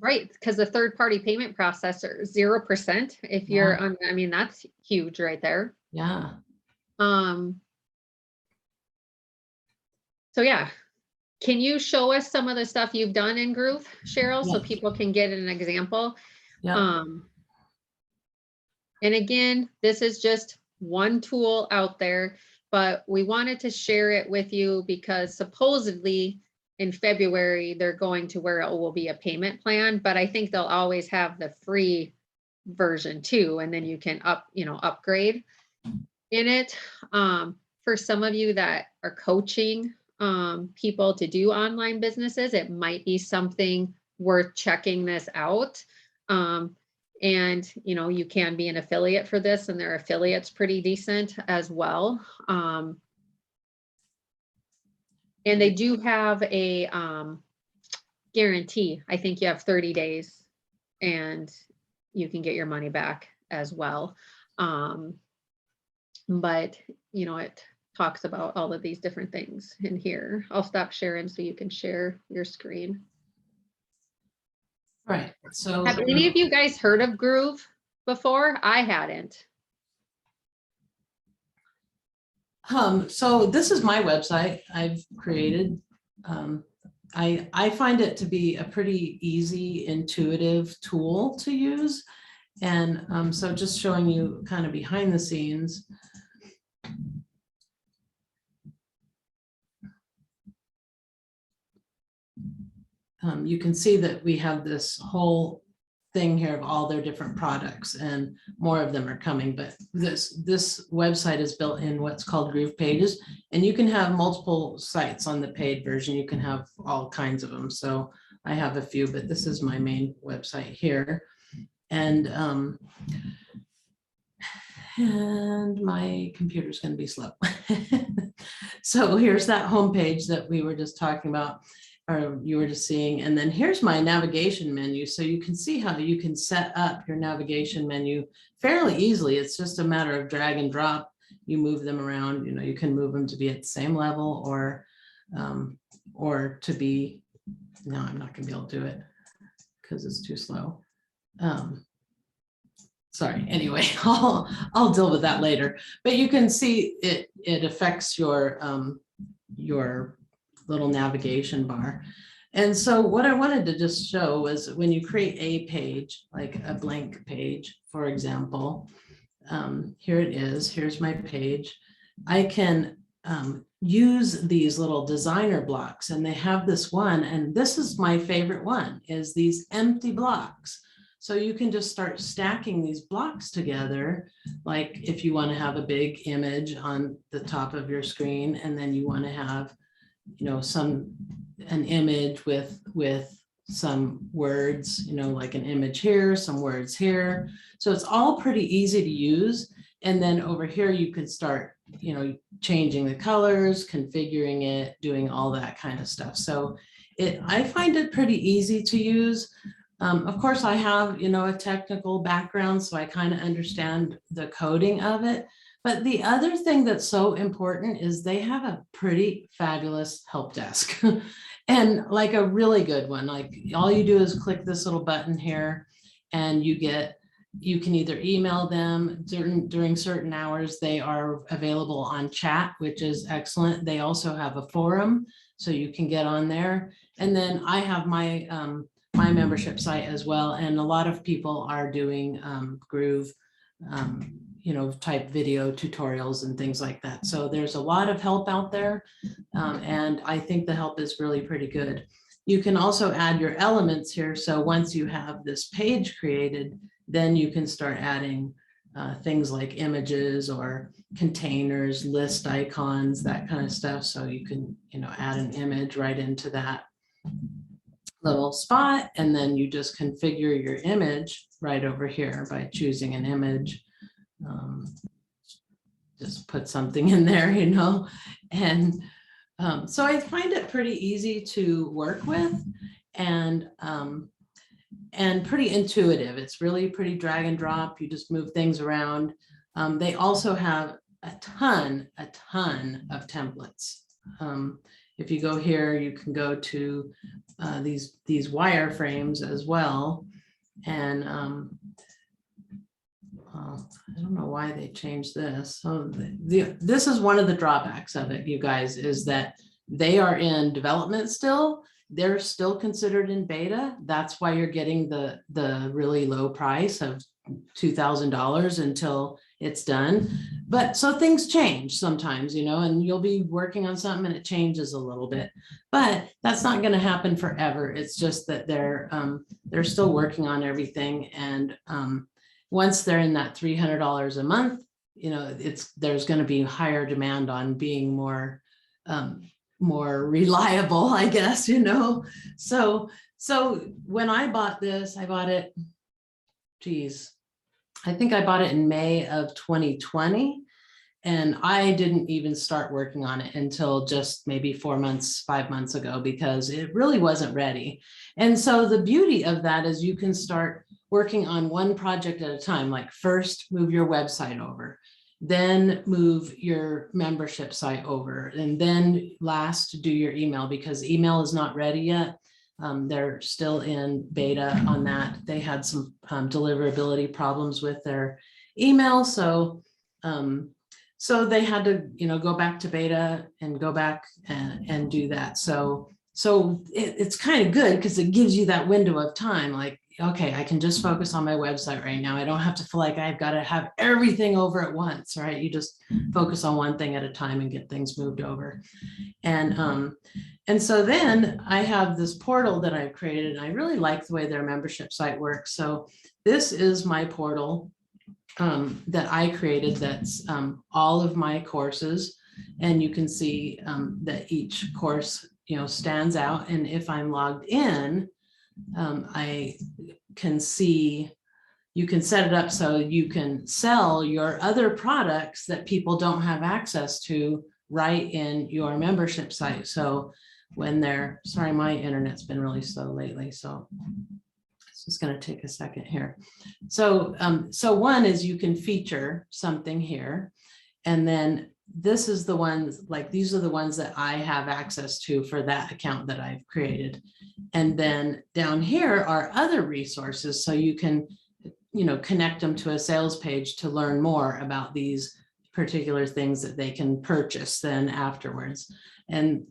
Right, because the third-party payment processor, 0%. If you're on, I mean, that's huge right there. Yeah. So yeah, can you show us some of the stuff you've done in Groove, Cheryl, so people can get an example? Yeah. And again, this is just one tool out there, but we wanted to share it with you because supposedly in February, they're going to where it will be a payment plan, but I think they'll always have the free version too. And then you can upgrade in it. For some of you that are coaching people to do online businesses, it might be something worth checking this out. And you can be an affiliate for this, and their affiliate's pretty decent as well. And they do have a guarantee. I think you have 30 days and you can get your money back as well. But it talks about all of these different things in here. I'll stop sharing so you can share your screen. Right. So have any of you guys heard of Groove before? I hadn't. So this is my website I've created. I find it to be a pretty easy, intuitive tool to use. And so just showing you kind of behind the scenes. You can see that we have this whole thing here of all their different products, and more of them are coming, but this website is built in what's called Groove Pages, and you can have multiple sites on the paid version. You can have all kinds of them. So I have a few, but this is my main website here. And my computer's going to be slow. So here's that home page that we were just talking about, or you were just seeing. And then here's my navigation menu. So you can see how you can set up your navigation menu fairly easily. It's just a matter of drag and drop. You move them around, you can move them to be at the same level or to be, no, I'm not gonna be able to do it because it's too slow. Sorry, anyway, I'll deal with that later. But you can see it affects your little navigation bar. And so what I wanted to just show was when you create a page, like a blank page, for example, here it is, here's my page. I can use these little designer blocks, and they have this one, and this is my favorite one, is these empty blocks. So you can just start stacking these blocks together. Like if you want to have a big image on the top of your screen, and then you want to have an image with some words, like an image here, some words here. So it's all pretty easy to use. And then over here, you can start, changing the colors, configuring it, doing all that kind of stuff. So I find it pretty easy to use. Of course, I have, a technical background, so I kind of understand the coding of it. But the other thing that's so important is they have a pretty fabulous help desk and like a really good one. Like all you do is click this little button here, and you can either email them during certain hours. They are available on chat, which is excellent. They also have a forum, so you can get on there. And then I have my membership site as well. And a lot of people are doing Groove, type video tutorials and things like that. So there's a lot of help out there. And I think the help is really pretty good. You can also add your elements here. So once you have this page created, then you can start adding things like images or containers, list icons, that kind of stuff. So you can, add an image right into that little spot, and then you just configure your image right over here by choosing an image. Just put something in there, and so I find it pretty easy to work with, and pretty intuitive. It's really pretty drag and drop. You just move things around. They also have a ton of templates. If you go here, you can go to these wireframes as well. And I don't know why they changed this. So this is one of the drawbacks of it, you guys, is that they are in development still. They're still considered in beta. That's why you're getting the really low price of $2,000 until it's done. But so things change sometimes, and you'll be working on something and it changes a little bit, but that's not going to happen forever. It's just that they're still working on everything. And once they're in that $300 a month, there's going to be higher demand on being more reliable, I guess, So when I bought this, I bought it, I think I bought it in May of 2020. And I didn't even start working on it until just maybe 5 months ago, because it really wasn't ready. And so the beauty of that is you can start working on one project at a time. Like first move your website over, then move your membership site over, and then last do your email, because email is not ready yet. They're still in beta on that. They had some deliverability problems with their email. So they had to, go back to beta and go back and do that. So it's kind of good because it gives you that window of time. Like, okay, I can just focus on my website right now. I don't have to feel like I've got to have everything over at once, right? You just focus on one thing at a time and get things moved over. And so then I have this portal that I've created, and I really like the way their membership site works. So this is my portal that I created. That's all of my courses. And you can see that each course, stands out. And if I'm logged in, I can see, you can set it up so you can sell your other products that people don't have access to right in your membership site. So when they're, sorry, my internet's been really slow lately, so it's just going to take a second here. So one is you can feature something here, and then this is the ones, like these are the ones that I have access to for that account that I've created. And then down here are other resources, so you can, connect them to a sales page to learn more about these particular things that they can purchase then afterwards. And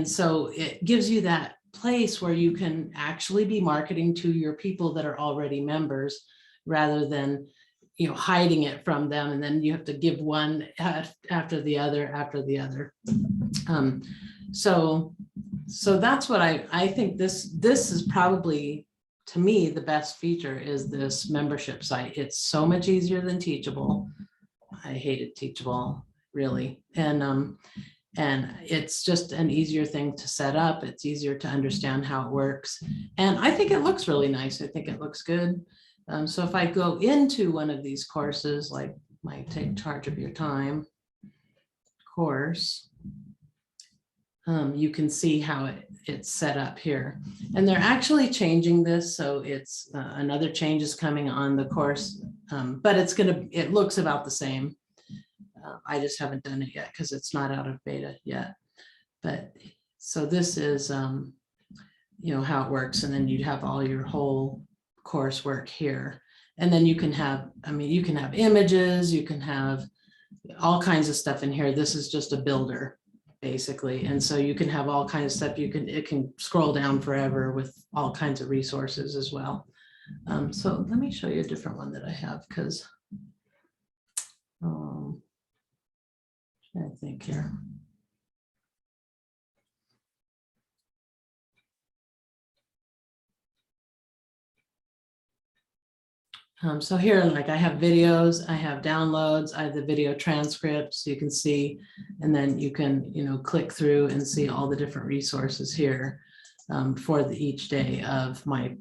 so it gives you that place where you can actually be marketing to your people that are already members, rather than hiding it from them, and then you have to give one after the other. So that's what I think this is probably, to me, the best feature is this membership site. It's so much easier than Teachable. I hated Teachable, really. And it's just an easier thing to set up. It's easier to understand how it works. And I think it looks really nice. I think it looks good. So if I go into one of these courses, like my Take Charge of Your Time course, you can see how it's set up here. And they're actually changing this. So it's another change is coming on the course, but it looks about the same. I just haven't done it yet because it's not out of beta yet. But so this is, how it works. And then you'd have all your whole coursework here. And then you can have, you can have images, you can have all kinds of stuff in here. This is just a builder, basically. And so you can have all kinds of stuff. It can scroll down forever with all kinds of resources as well. So let me show you a different one that I have, because I think here. So here, like I have videos, I have downloads, I have the video transcripts, you can see, and then you can, click through and see all the different resources here for each day of my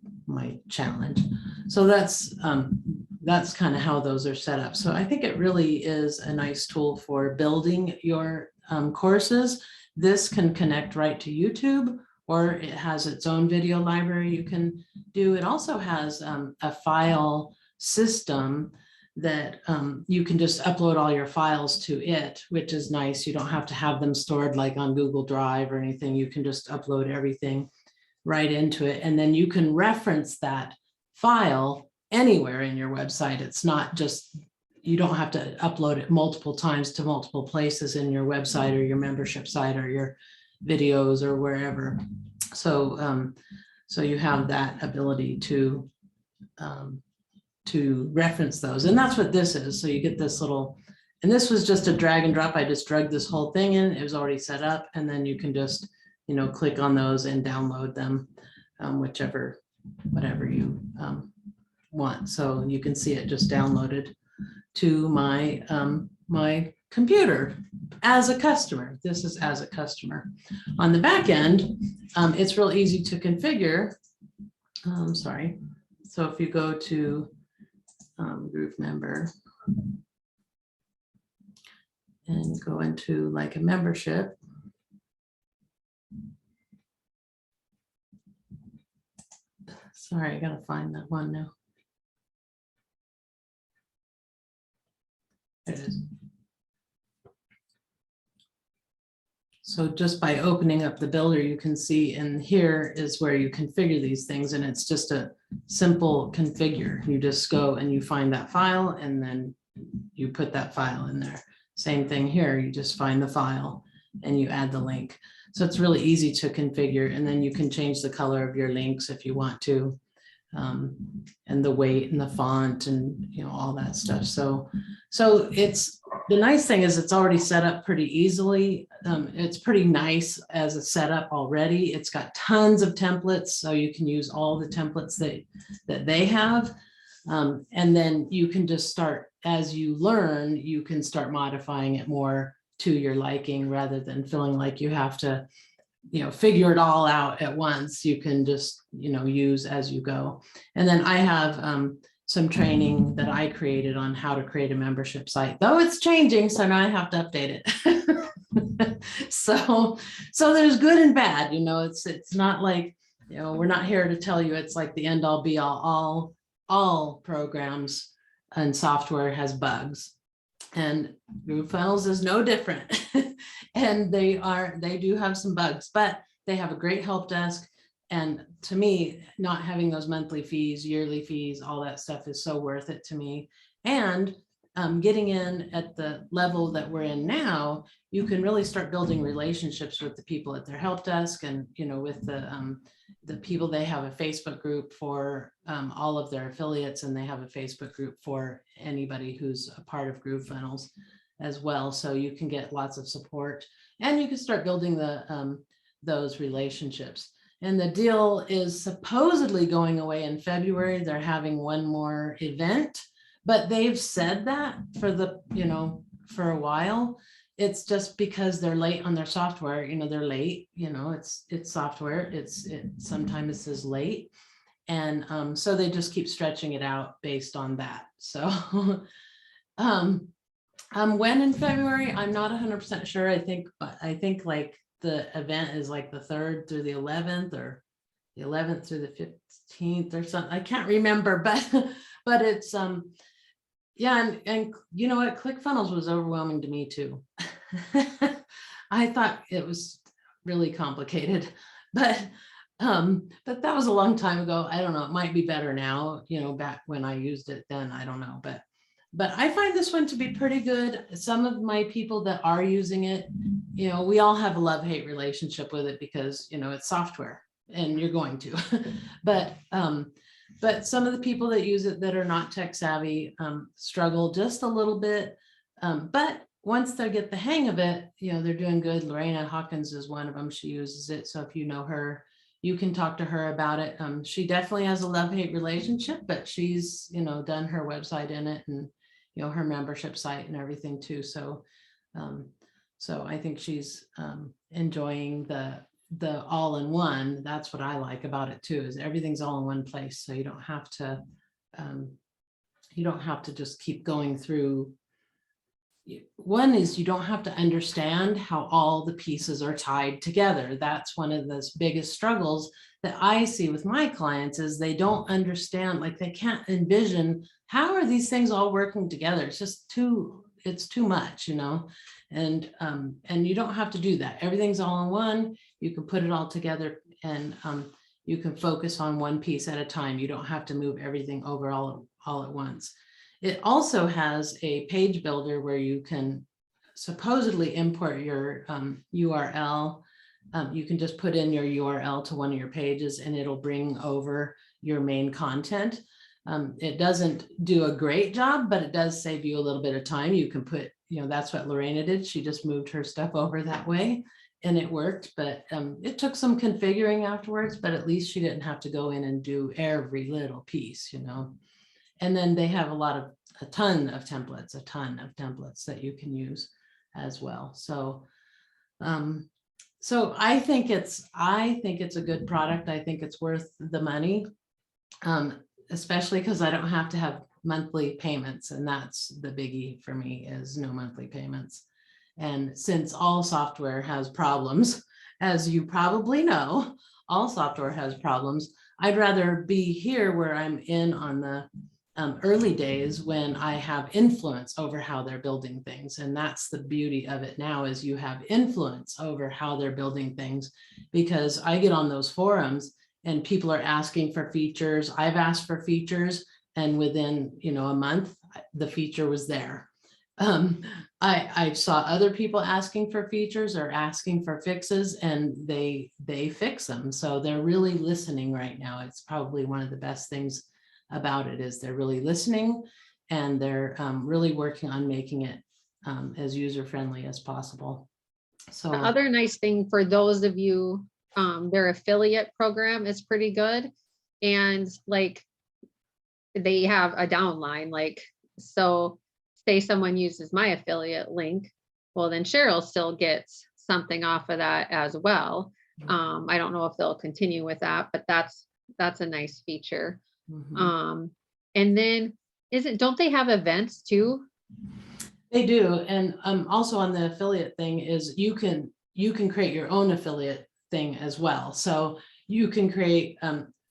challenge. So that's kind of how those are set up. So I think it really is a nice tool for building your courses. This can connect right to YouTube, or it has its own video library you can do. It also has a file system that you can just upload all your files to it, which is nice. You don't have to have them stored like on Google Drive or anything. You can just upload everything right into it. And then you can reference that file anywhere in your website. It's not just, you don't have to upload it multiple times to multiple places in your website or your membership site or your videos or wherever. So, so you have that ability to reference those. And that's what this is. So you get this little, and this was just a drag and drop. I just dragged this whole thing in. It was already set up. And then you can just, click on those and download them, whatever you want. So you can see it just downloaded to my my computer as a customer. This is as a customer. On the back end, it's real easy to configure. Sorry. So if you go to Groove Member and go into like a membership, sorry, I gotta find that one now. There it is. So just by opening up the builder, you can see, and here is where you configure these things, and it's just a simple configure. You just go and you find that file, and then you put that file in there. Same thing here, you just find the file and you add the link. So it's really easy to configure, and then you can change the color of your links if you want to, and the weight and the font and all that stuff. So it's, the nice thing is it's already set up pretty easily. It's pretty nice as a setup already. It's got tons of templates, so you can use all the templates that they have. And then you can just start, as you learn, you can start modifying it more to your liking rather than feeling like you have to, figure it all out at once. You can just, use as you go. And then I have some training that I created on how to create a membership site, though it's changing. So now I have to update it. So there's good and bad, it's not like, we're not here to tell you it's like the end all be all programs and software has bugs, and GrooveFunnels is no different. And they do have some bugs, but they have a great help desk. And to me, not having those monthly fees, yearly fees, all that stuff is so worth it to me. And getting in at the level that we're in now, you can really start building relationships with the people at their help desk, and with the people. They have a Facebook group for all of their affiliates, and they have a Facebook group for anybody who's a part of GrooveFunnels as well. So you can get lots of support, and you can start building those relationships. And the deal is supposedly going away in February. They're having one more event, but they've said that for a while. It's just because they're late on their software. They're late. It's software. Sometimes it says late, and so they just keep stretching it out based on that. So when in February, I'm not 100% sure. I think like the event is like the 3rd through the 11th, or the 11th through the 15th or something. I can't remember, but it's yeah, and you know what, ClickFunnels was overwhelming to me too. I thought it was really complicated, but that was a long time ago. I don't know, it might be better now, back when I used it then, I don't know, but I find this one to be pretty good. Some of my people that are using it, we all have a love-hate relationship with it because, it's software and you're going to, but some of the people that use it that are not tech savvy struggle just a little bit. But once they get the hang of it, they're doing good. Lorena Hawkins is one of them. She uses it. So if you know her, you can talk to her about it. She definitely has a love-hate relationship, but she's, done her website in it, and, her membership site and everything too. So, I think she's enjoying the all-in-one. That's what I like about it too, is everything's all in one place. So you don't have to just keep going through. One is you don't have to understand how all the pieces are tied together. That's one of the biggest struggles that I see with my clients, is they don't understand, like they can't envision how are these things all working together. It's just it's too much, and you don't have to do that. Everything's all in one. You can put it all together, and you can focus on one piece at a time. You don't have to move everything over all at once. It also has a page builder where you can supposedly import your URL. You can just put in your URL to one of your pages and it'll bring over your main content. It doesn't do a great job, but it does save you a little bit of time. You can put, that's what Lorena did. She just moved her stuff over that way and it worked, but it took some configuring afterwards, but at least she didn't have to go in and do every little piece, And then they have a ton of templates that you can use as well. So, I think it's a good product. I think it's worth the money, especially because I don't have to have monthly payments. And that's the biggie for me, is no monthly payments. And since all software has problems, as you probably know, all software has problems. I'd rather be here where I'm in on the early days, when I have influence over how they're building things. And that's the beauty of it now, is you have influence over how they're building things, because I get on those forums and people are asking for features. I've asked for features, and within, a month, the feature was there. I saw other people asking for features or asking for fixes, and they fix them. So they're really listening right now. It's probably one of the best things about it, is they're really listening, and they're really working on making it as user-friendly as possible. So The other nice thing for those of you, their affiliate program is pretty good. And like, they have a downline, like, so say someone uses my affiliate link, well, then Cheryl still gets something off of that as well. I don't know if they'll continue with that, but that's a nice feature. Mhm. And then don't they have events too? They do. And also on the affiliate thing is you can create your own affiliate thing as well. So you can create,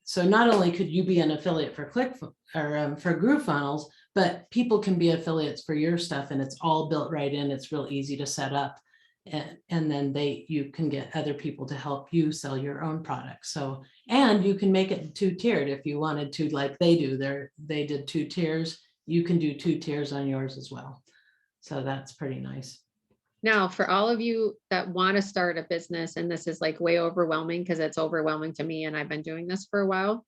so not only could you be an affiliate for for GrooveFunnels, but people can be affiliates for your stuff, and it's all built right in. It's real easy to set up. And then you can get other people to help you sell your own products. So, and you can make it 2-tiered if you wanted to, like they do. They did 2 tiers. You can do 2 tiers on yours as well. So that's pretty nice. Now, for all of you that want to start a business, and this is like way overwhelming, because it's overwhelming to me, and I've been doing this for a while,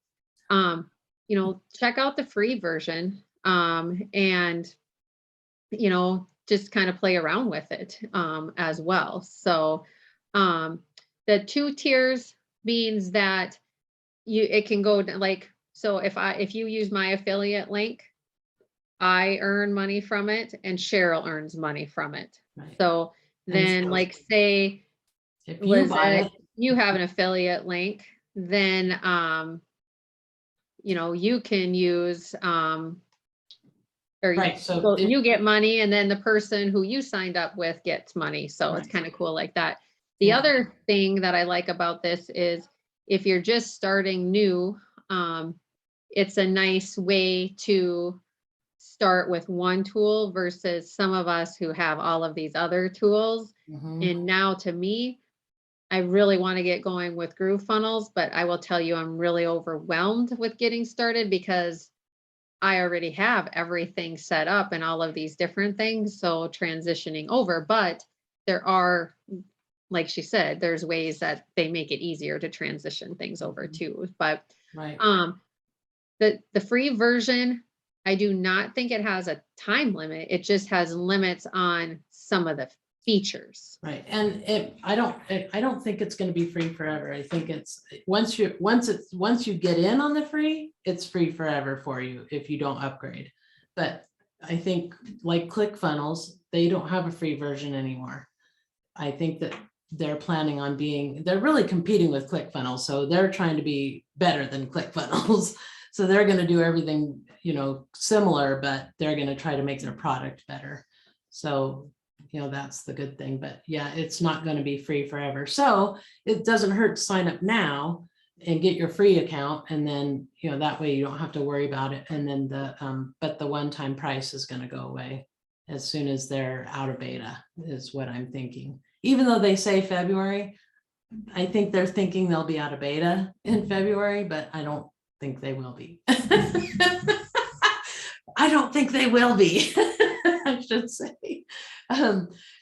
check out the free version, and, just kind of play around with it as well. So the 2 tiers means that it can go like, so if you use my affiliate link, I earn money from it and Cheryl earns money from it. Right. So then, so like, say if you buy it, you have an affiliate link, then you can use or right. So you get money, and then the person who you signed up with gets money. So it's kind of cool like that. The other thing that I like about this is, if you're just starting new, it's a nice way to start with one tool versus some of us who have all of these other tools. And now, to me, I really want to get going with GrooveFunnels, but I will tell you, I'm really overwhelmed with getting started, because I already have everything set up and all of these different things. So transitioning over, but there are, like she said, there's ways that they make it easier to transition things over too. But the free version, I do not think it has a time limit. It just has limits on some of the features. Right. And I don't think it's going to be free forever. I think it's once you get in on the free, it's free forever for you if you don't upgrade. But I think like ClickFunnels, they don't have a free version anymore. I think that they're planning on they're really competing with ClickFunnels. So they're trying to be better than ClickFunnels. So they're going to do everything, similar, but they're going to try to make their product better. So, that's the good thing. But yeah, it's not going to be free forever. So it doesn't hurt to sign up now and get your free account. And then, that way you don't have to worry about it. And then but the one-time price is going to go away as soon as they're out of beta, is what I'm thinking. Even though they say February, I think they're thinking they'll be out of beta in February, but I don't think they will be. I don't think they will be, I should say,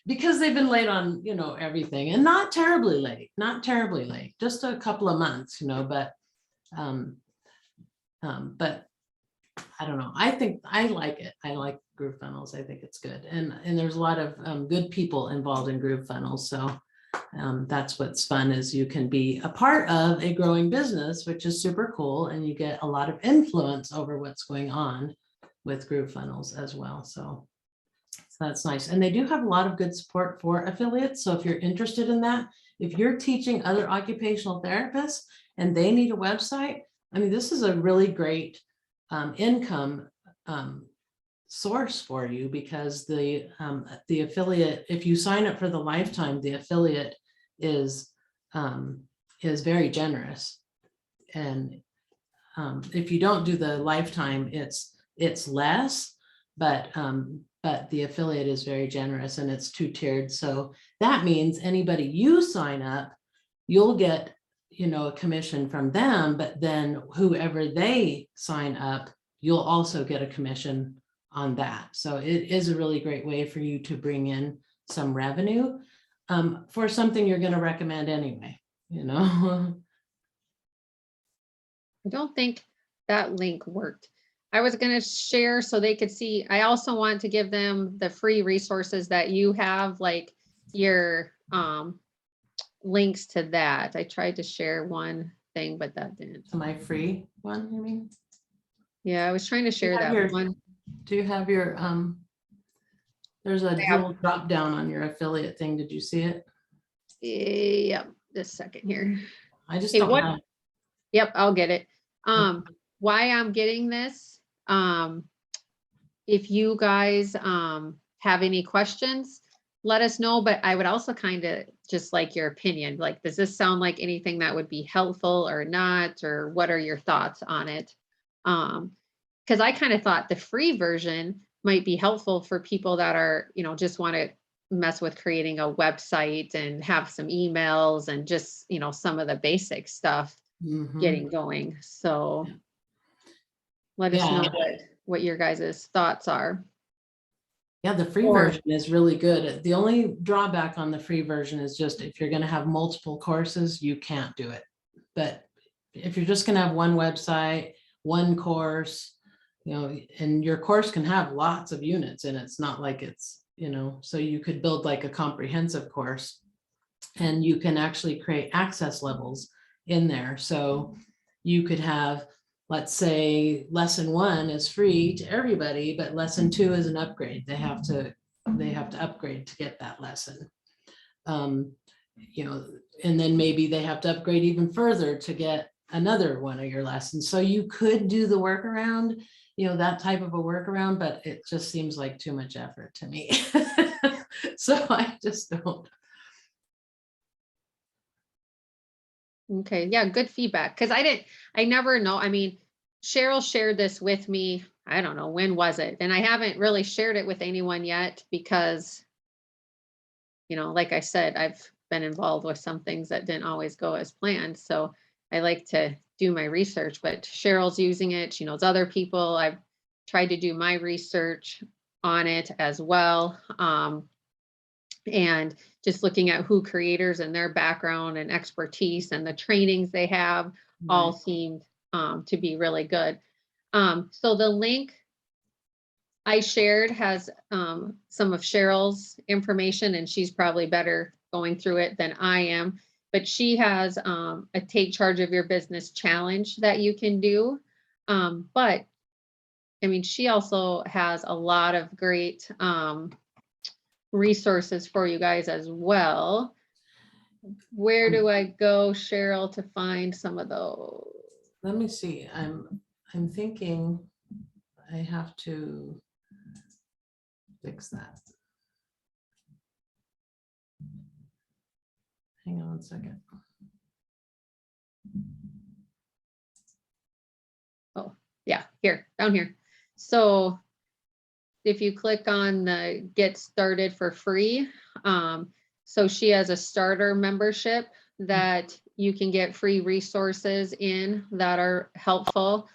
because they've been late on, everything, and not terribly late, just a couple of months, but I don't know. I think I like it. I like GrooveFunnels. I think it's good. And there's a lot of good people involved in GrooveFunnels. So that's what's fun, is you can be a part of a growing business, which is super cool. And you get a lot of influence over what's going on with GrooveFunnels as well. So that's nice. And they do have a lot of good support for affiliates. So if you're interested in that, if you're teaching other occupational therapists and they need a website, I mean, this is a really great income source for you, because the affiliate, if you sign up for the lifetime, the affiliate is very generous. And if you don't do the lifetime, it's less, but the affiliate is very generous, and it's 2-tiered. So that means anybody you sign up, you'll get a commission from them, but then whoever they sign up, you'll also get a commission on that. So it is a really great way for you to bring in some revenue for something you're going to recommend anyway, I don't think that link worked. I was going to share so they could see. I also want to give them the free resources that you have, like your links to that. I tried to share one thing, but that didn't. My free one, you mean? Yeah, I was trying to share that one. Do you have your there's a little drop down on your affiliate thing? Did you see it? Yep, just a second here. I just don't have. Yep, I'll get it. Why I'm getting this, if you guys have any questions, let us know. But I would also kind of just like your opinion. Like, does this sound like anything that would be helpful or not? Or what are your thoughts on it? Because I kind of thought the free version might be helpful for people that are, just want to mess with creating a website and have some emails and just, some of the basic stuff getting going. So let us know what your guys' thoughts are. Yeah, the free version is really good. The only drawback on the free version is just if you're going to have multiple courses, you can't do it. But if you're just going to have one website, one course, and your course can have lots of units, and it's not like it's, so you could build like a comprehensive course, and you can actually create access levels in there. So you could have, let's say, lesson 1 is free to everybody, but lesson 2 is an upgrade. They have to upgrade to get that lesson. And then maybe they have to upgrade even further to get another one of your lessons. So you could do the workaround, that type of a workaround, but it just seems like too much effort to me. So I just don't. Okay. Yeah. Good feedback. Cause I never know. I mean, Cheryl shared this with me. I don't know, when was it? And I haven't really shared it with anyone yet because, like I said, I've been involved with some things that didn't always go as planned. So I like to do my research, but Cheryl's using it. She knows other people. I've tried to do my research on it as well. And just looking at who creators and their background and expertise and the trainings they have all seemed to be really good. So the link I shared has some of Cheryl's information, and she's probably better going through it than I am. But she has a take charge of your business challenge that you can do. But I mean, she also has a lot of great resources for you guys as well. Where do I go, Cheryl, to find some of those? Let me see. I'm thinking I have to fix that. Hang on 1 second. Oh, yeah, here, down here. So if you click on the get started for free, so she has a starter membership that you can get free resources in that are helpful.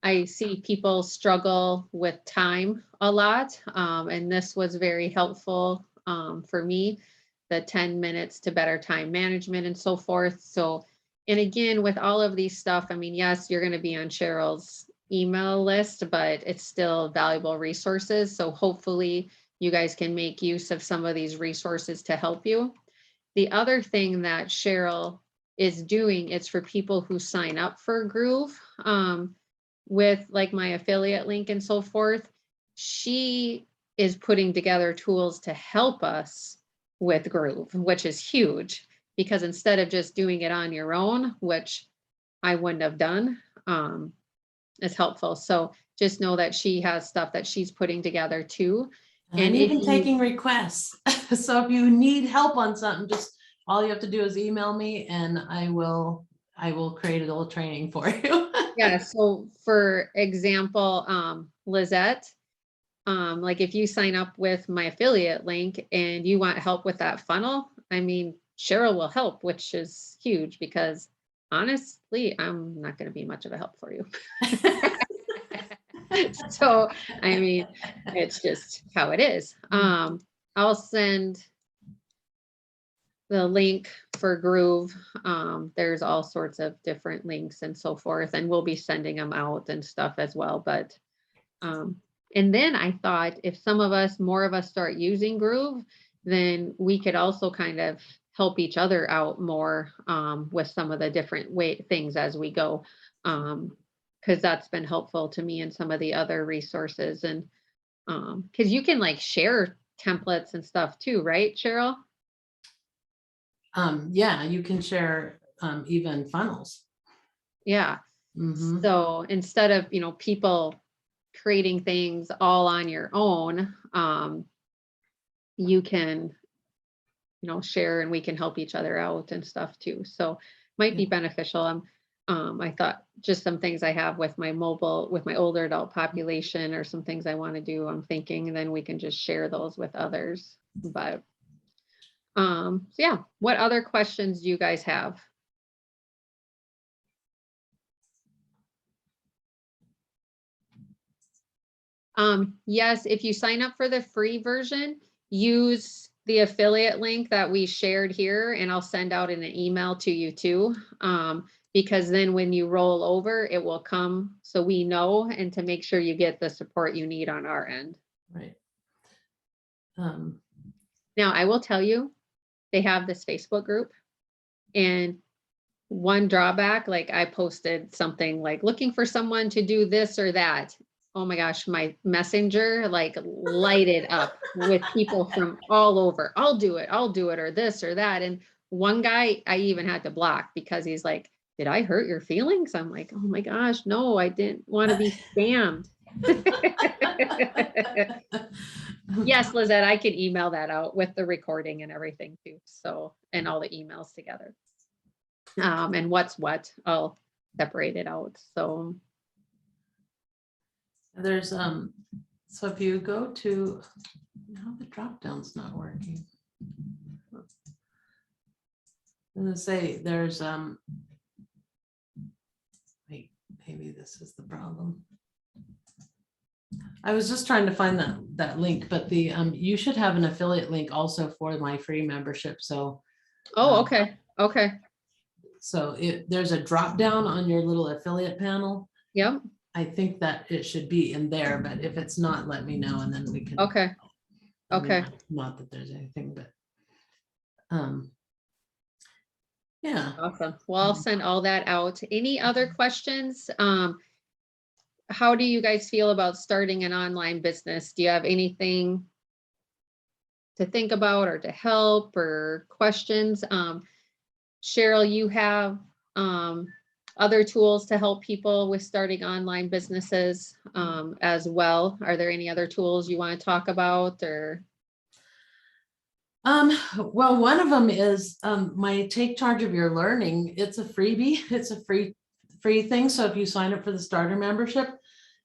I see people struggle with time a lot, and this was very helpful for me, the 10 minutes to better time management and so forth. So, and again, with all of these stuff, I mean, yes, you're going to be on Cheryl's email list, but it's still valuable resources. So hopefully you guys can make use of some of these resources to help you. The other thing that Cheryl is doing, it's for people who sign up for Groove. With like my affiliate link and so forth, she is putting together tools to help us with Groove, which is huge, because instead of just doing it on your own, which I wouldn't have done, is helpful. So just know that she has stuff that she's putting together too. And even taking requests. So if you need help on something, just all you have to do is email me and I will create a little training for you. Yeah, so for example, Lizette, like if you sign up with my affiliate link and you want help with that funnel, I mean, Cheryl will help, which is huge because honestly, I'm not going to be much of a help for you. So, I mean, it's just how it is. I'll send the link for Groove. There's all sorts of different links and so forth, and we'll be sending them out and stuff as well. But, and then I thought if more of us start using Groove, then we could also kind of help each other out more with some of the different things as we go. Because that's been helpful to me in some of the other resources. And because you can like share templates and stuff too, right, Cheryl? Yeah, you can share even funnels. Yeah. Mm-hmm. So instead of, people creating things all on your own, you can, share and we can help each other out and stuff too. So might be beneficial. I thought just some things I have with my older adult population or some things I want to do, I'm thinking, and then we can just share those with others. But so yeah, what other questions do you guys have? Yes, if you sign up for the free version, use the affiliate link that we shared here, and I'll send out in an email to you too. Because then when you roll over, it will come so we know, and to make sure you get the support you need on our end. Right. Now, I will tell you, they have this Facebook group, and one drawback, like I posted something like looking for someone to do this or that. Oh my gosh, my messenger like lighted up with people from all over. I'll do it, or this or that. And one guy I even had to block because he's like, did I hurt your feelings? I'm like, oh my gosh, no, I didn't want to be scammed. Yes, Lizette, I can email that out with the recording and everything too. So, and all the emails together. And what's what, I'll separate it out. So there's so if you go to, now the drop down's not working. I'm gonna say there's wait, maybe this is the problem. I was just trying to find that link, but the you should have an affiliate link also for my free membership. So okay. So there's a drop down on your little affiliate panel. Yep. I think that it should be in there, but if it's not, let me know and then we can. Okay. I mean, Okay. not that there's anything, but yeah. Awesome. Well, I'll send all that out. Any other questions? How do you guys feel about starting an online business? Do you have anything to think about or to help or questions? Cheryl, you have other tools to help people with starting online businesses as well. Are there any other tools you want to talk about or? Well, one of them is my Take Charge of Your Learning. It's a freebie. It's a free thing. So if you sign up for the starter membership,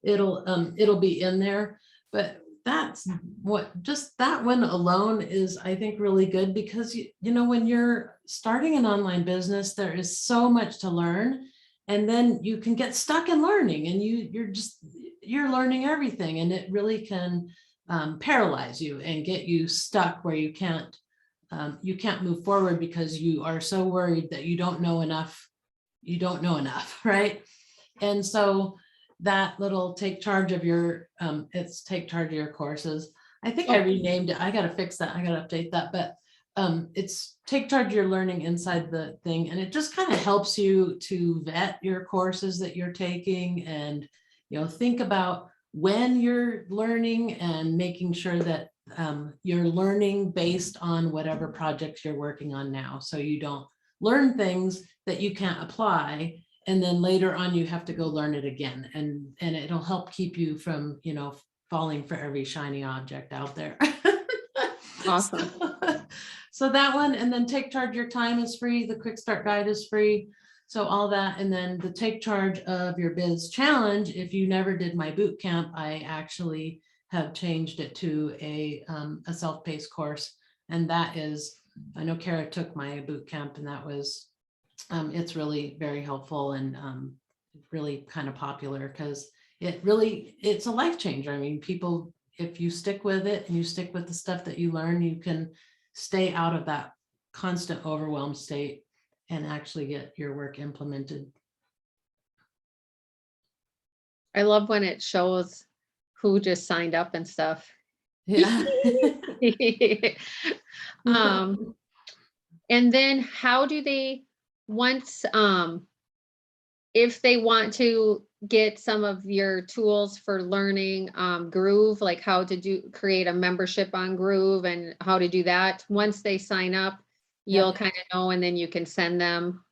it'll be in there. But that's what, just that one alone is, I think, really good because you know, when you're starting an online business, there is so much to learn. And then you can get stuck in learning and you're learning everything, and it really can paralyze you and get you stuck where you can't move forward because you are so worried that you don't know enough, right? And so that little Take Charge of Your it's Take Charge of Your Courses. I think I renamed it. I got to fix that. I got to update that, but it's Take Charge of Your Learning inside the thing, and it just kind of helps you to vet your courses that you're taking, and think about when you're learning and making sure that you're learning based on whatever projects you're working on now, so you don't learn things that you can't apply and then later on you have to go learn it again, and it'll help keep you from falling for every shiny object out there. Awesome. So that one, and then Take Charge Your Time is free. The Quick Start Guide is free. So all that, and then the Take Charge of Your Biz Challenge. If you never did my boot camp, I actually have changed it to a self-paced course, and that is, I know Kara took my boot camp, and that was it's really very helpful and really kind of popular because it's a life changer. I mean, people, if you stick with it and you stick with the stuff that you learn, you can stay out of that constant overwhelmed state and actually get your work implemented. I love when it shows who just signed up and stuff. Yeah. And then how do they, once, if they want to get some of your tools for learning Groove, like how to create a membership on Groove and how to do that, once they sign up, you'll kind of know, and then you can send them.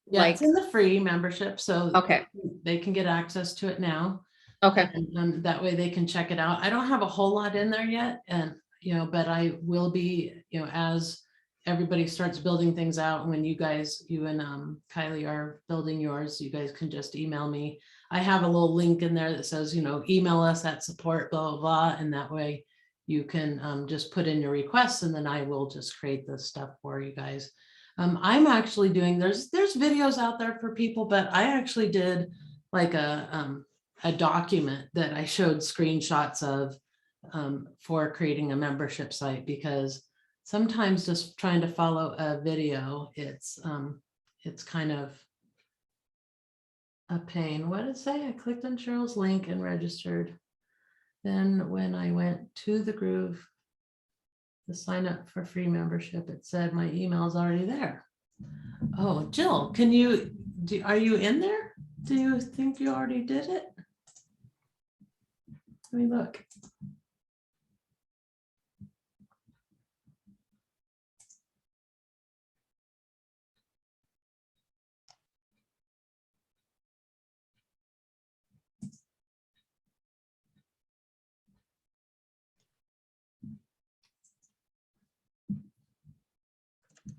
Yeah, it's in the free membership, so okay, they can get access to it now. Okay. And that way they can check it out. I don't have a whole lot in there yet, and but I will be, as everybody starts building things out. When you and Kylie are building yours, you guys can just email me. I have a little link in there that says, email us at support, blah, blah, blah. And that way you can just put in your requests, and then I will just create this stuff for you guys. I'm actually doing, there's videos out there for people, but I actually did like a document that I showed screenshots of for creating a membership site, because sometimes just trying to follow a video, it's kind of a pain. What did it say? I clicked on Cheryl's link and registered. Then when I went to the Groove to sign up for free membership, it said my email is already there. Oh, Jill, are you in there? Do you think you already did it? Let me look.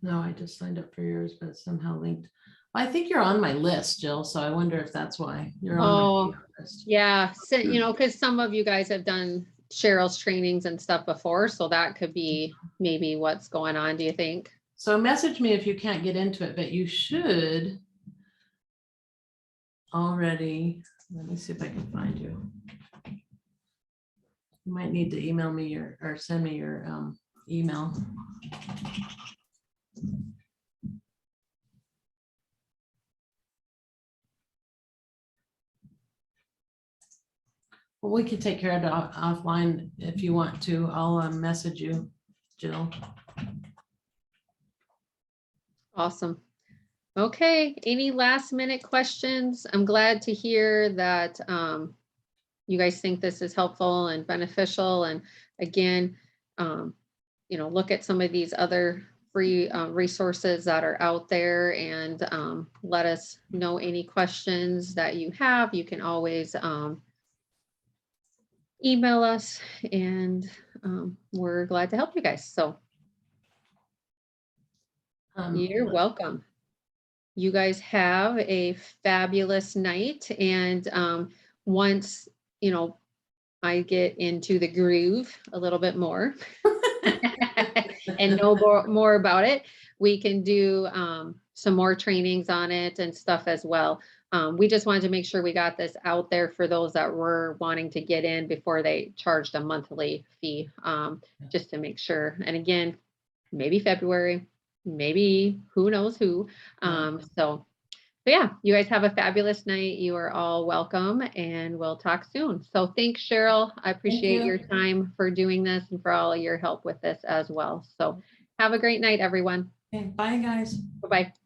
No, I just signed up for yours, but it's somehow linked. I think you're on my list, Jill, so I wonder if that's why you're on my list. Yeah, so, because some of you guys have done Cheryl's trainings and stuff before, so that could be maybe what's going on, do you think? So message me if you can't get into it, but you should already. Let me see if I can find you. You might need to email me or send me your email. Well, we could take care of it offline if you want to. I'll message you, Jill. Awesome. Okay, any last minute questions? I'm glad to hear that you guys think this is helpful and beneficial. And again, look at some of these other free resources that are out there, and let us know any questions that you have. You can always email us, and we're glad to help you guys. So you're welcome. You guys have a fabulous night. And once, I get into the groove a little bit more and know more about it, we can do some more trainings on it and stuff as well. We just wanted to make sure we got this out there for those that were wanting to get in before they charged a monthly fee, just to make sure. And again, maybe February, maybe who knows who. So yeah, you guys have a fabulous night. You are all welcome, and we'll talk soon. So thanks, Cheryl. I appreciate your time for doing this and for all your help with this as well. So have a great night, everyone. Okay, bye, guys. Bye-bye.